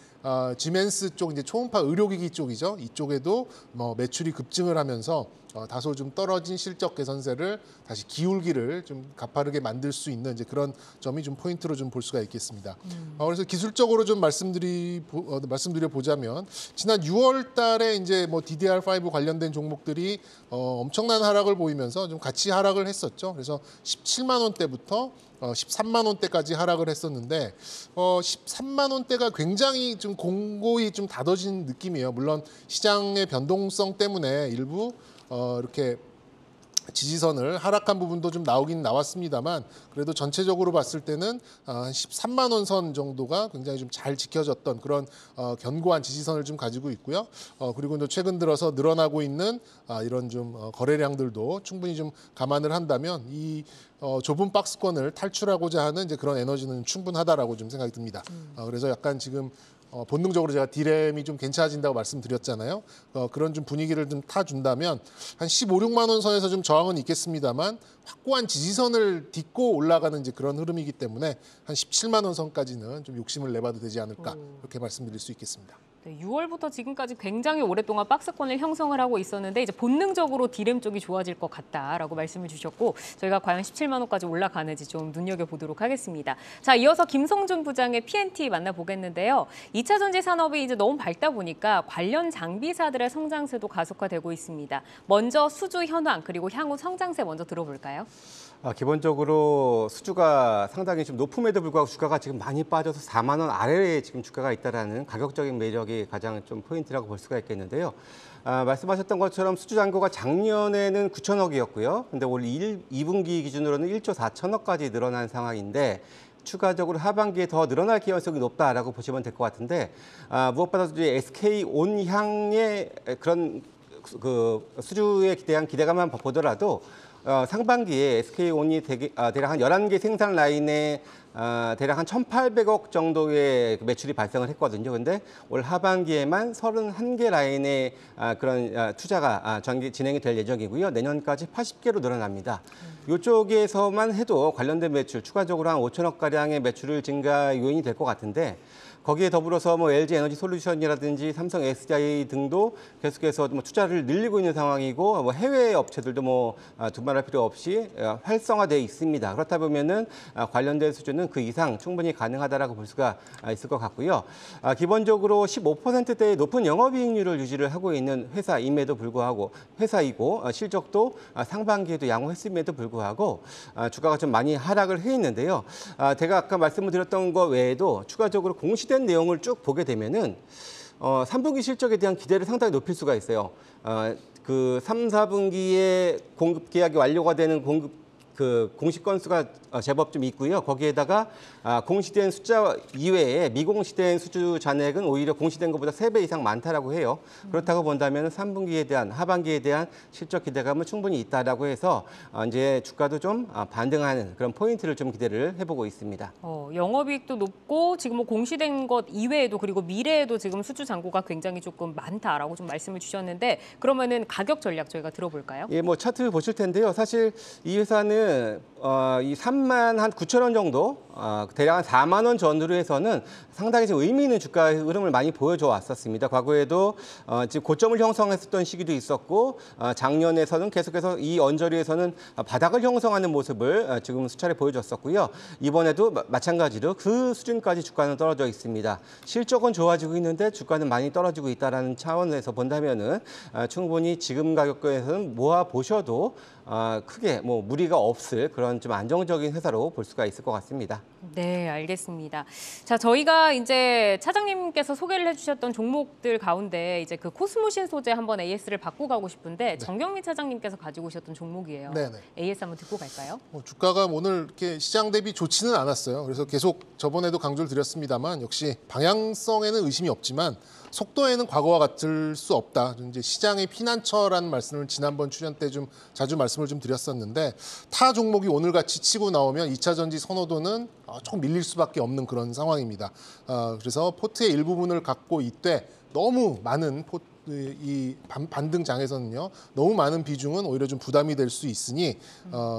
지멘스 쪽 이제 초음파 의료기기 쪽이죠. 이쪽에도 뭐 매출이 급증을 하면서 다소 좀 떨어진 실적 개선세를 다시 기울기를 좀 가파르게 만들 수 있는 이제 그런 점이 좀 포인트로 좀 볼 수가 있겠습니다. 그래서 기술적으로 좀 말씀드려 보자면, 지난 6월달에 이제 뭐 DDR5 관련된 종목들이 엄청난 하락을 보이면서 좀 같이 하락을 했었죠. 그래서 17만 원대부터 13만 원대까지 하락을 했었는데, 13만 원대가 굉장히 좀 공고히 좀 다뤄진 느낌이에요. 물론 시장의 변동성 때문에 일부 이렇게 지지선을 하락한 부분도 좀 나오긴 나왔습니다만, 그래도 전체적으로 봤을 때는 한 13만 원 선 정도가 굉장히 좀 잘 지켜졌던 그런 견고한 지지선을 좀 가지고 있고요. 그리고 또 최근 들어서 늘어나고 있는 이런 좀 거래량들도 충분히 좀 감안을 한다면 이 좁은 박스권을 탈출하고자 하는 이제 그런 에너지는 충분하다라고 좀 생각이 듭니다. 그래서 약간 지금 본능적으로 제가 디램이 좀 괜찮아진다고 말씀드렸잖아요. 그런 좀 분위기를 좀 타준다면 한 15, 6만 원 선에서 좀 저항은 있겠습니다만 확고한 지지선을 딛고 올라가는 이제 그런 흐름이기 때문에 한 17만 원 선까지는 좀 욕심을 내봐도 되지 않을까, 이렇게 말씀드릴 수 있겠습니다. 네, 6월부터 지금까지 굉장히 오랫동안 박스권을 형성을 하고 있었는데 이제 본능적으로 디램 쪽이 좋아질 것 같다라고 말씀을 주셨고, 저희가 과연 17만 원까지 올라가는지 좀 눈여겨보도록 하겠습니다. 자, 이어서 김성준 부장의 PNT 만나보겠는데요. 2차 전지 산업이 이제 너무 밝다 보니까 관련 장비사들의 성장세도 가속화되고 있습니다. 먼저 수주 현황 그리고 향후 성장세 먼저 들어볼까요? 기본적으로 수주가 상당히 좀 높음에도 불구하고 주가가 지금 많이 빠져서 4만 원 아래에 지금 주가가 있다라는 가격적인 매력이 가장 좀 포인트라고 볼 수가 있겠는데요. 말씀하셨던 것처럼 수주 잔고가 작년에는 9천억이었고요. 근데 올 2분기 기준으로는 1조 4천억까지 늘어난 상황인데, 추가적으로 하반기에 더 늘어날 개연성이 높다라고 보시면 될 것 같은데, 무엇보다도 이제 SK 온향의 그런 그 수주에 대한 기대감만 보더라도 상반기에 SK온이 대략 한 11개 생산 라인에 대략 한 1,800억 정도의 매출이 발생을 했거든요. 근데 올 하반기에만 31개 라인의 그런 투자가 진행이 될 예정이고요. 내년까지 80개로 늘어납니다. 이쪽에서만 해도 관련된 매출, 추가적으로 한 5천억가량의 매출을 증가 요인이 될 것 같은데, 거기에 더불어서 뭐 LG 에너지 솔루션이라든지 삼성 SDI 등도 계속해서 뭐 투자를 늘리고 있는 상황이고, 뭐 해외 업체들도 뭐 두말할 필요 없이 활성화되어 있습니다. 그렇다 보면은 관련된 수준은 그 이상 충분히 가능하다라고 볼 수가 있을 것 같고요. 기본적으로 15%대의 높은 영업이익률을 유지를 하고 있는 회사임에도 불구하고 회사이고, 실적도 상반기에도 양호했음에도 불구하고 주가가 좀 많이 하락을 해 있는데요. 제가 아까 말씀을 드렸던 것 외에도 추가적으로 공시된 내용을 쭉 보게 되면은 3분기 실적에 대한 기대를 상당히 높일 수가 있어요. 그 3, 4분기에 공급 계약이 완료가 되는 공식 건수가 제법 좀 있고요. 거기에다가 공시된 숫자 이외에 미공시된 수주 잔액은 오히려 공시된 것보다 3배 이상 많다라고 해요. 그렇다고 본다면 3분기에 대한 하반기에 대한 실적 기대감은 충분히 있다라고 해서 이제 주가도 좀 반등하는 그런 포인트를 좀 기대를 해보고 있습니다. 영업이익도 높고 지금 뭐 공시된 것 이외에도 그리고 미래에도 지금 수주 잔고가 굉장히 조금 많다라고 좀 말씀을 주셨는데 그러면은 가격 전략 저희가 들어볼까요? 예, 뭐 차트 보실 텐데요. 사실 이 회사는 이 3만 한 9천 원 정도, 대략 한 4만 원 전후로 해서는 상당히 좀 의미 있는 주가 흐름을 많이 보여줘 왔었습니다. 과거에도 지금 고점을 형성했었던 시기도 있었고 작년에서는 계속해서 이 언저리에서는 바닥을 형성하는 모습을 지금 수차례 보여줬었고요. 이번에도 마찬가지로 그 수준까지 주가는 떨어져 있습니다. 실적은 좋아지고 있는데 주가는 많이 떨어지고 있다는 차원에서 본다면은 충분히 지금 가격대에서는 모아 보셔도 크게 뭐 무리가 없을 그런 좀 안정적인 회사로 볼 수가 있을 것 같습니다. 네, 알겠습니다. 자, 저희가 이제 차장님께서 소개를 해주셨던 종목들 가운데 이제 그 코스모신 소재 한번 AS를 받고 가고 싶은데 정경민 차장님께서 가지고 오셨던 종목이에요. 네네. AS 한번 듣고 갈까요? 주가가 오늘 이렇게 시장 대비 좋지는 않았어요. 그래서 계속 저번에도 강조를 드렸습니다만 역시 방향성에는 의심이 없지만 속도에는 과거와 같을 수 없다. 이제 시장의 피난처라는 말씀을 지난번 출연 때 좀 자주 말씀을 좀 드렸었는데 타 종목이 오늘 같이 치고 나오면 2차 전지 선호도는 조금 밀릴 수밖에 없는 그런 상황입니다. 그래서 포트의 일부분을 갖고 있되 너무 많은 이 반등장에서는요 너무 많은 비중은 오히려 좀 부담이 될 수 있으니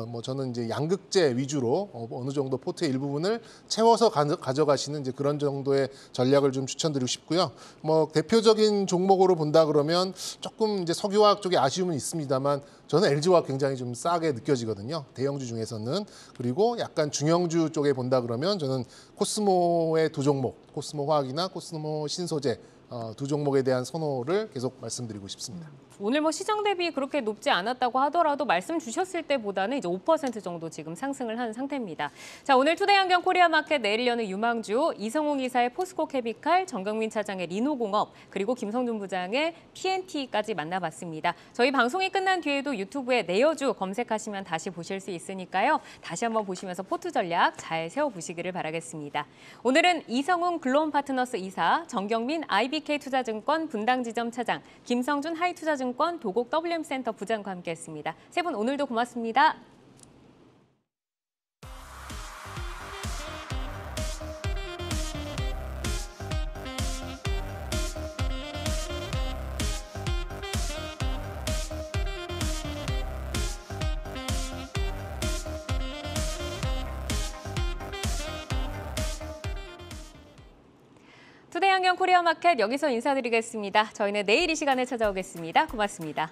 뭐 저는 이제 양극재 위주로 어느 정도 포트의 일부분을 채워서 가져가시는 이제 그런 정도의 전략을 좀 추천드리고 싶고요. 뭐 대표적인 종목으로 본다 그러면 조금 이제 석유화학 쪽에 아쉬움은 있습니다만 저는 LG화학 굉장히 좀 싸게 느껴지거든요. 대형주 중에서는. 그리고 약간 중형주 쪽에 본다 그러면 저는 코스모의 두 종목, 코스모화학이나 코스모 신소재 두 종목에 대한 선호를 계속 말씀드리고 싶습니다. 오늘 뭐 시장 대비 그렇게 높지 않았다고 하더라도 말씀 주셨을 때보다는 이제 5% 정도 지금 상승을 한 상태입니다. 자, 오늘 투데이안경 코리아마켓 내일 여는 유망주 이성웅 이사의 포스코 케미칼, 정경민 차장의 리노공업, 그리고 김성준 부장의 PNT까지 만나봤습니다. 저희 방송이 끝난 뒤에도 유튜브에 내여주 검색하시면 다시 보실 수 있으니까요. 다시 한번 보시면서 포트 전략 잘 세워보시기를 바라겠습니다. 오늘은 이성웅 글로온 파트너스 이사, 정경민 IBK 투자증권 분당지점 차장, 김성준 하이투자증권 도곡 WM센터 부장과 함께했습니다. 세 분 오늘도 고맙습니다. 투데이안경 코리아마켓 여기서 인사드리겠습니다. 저희는 내일 이 시간에 찾아오겠습니다. 고맙습니다.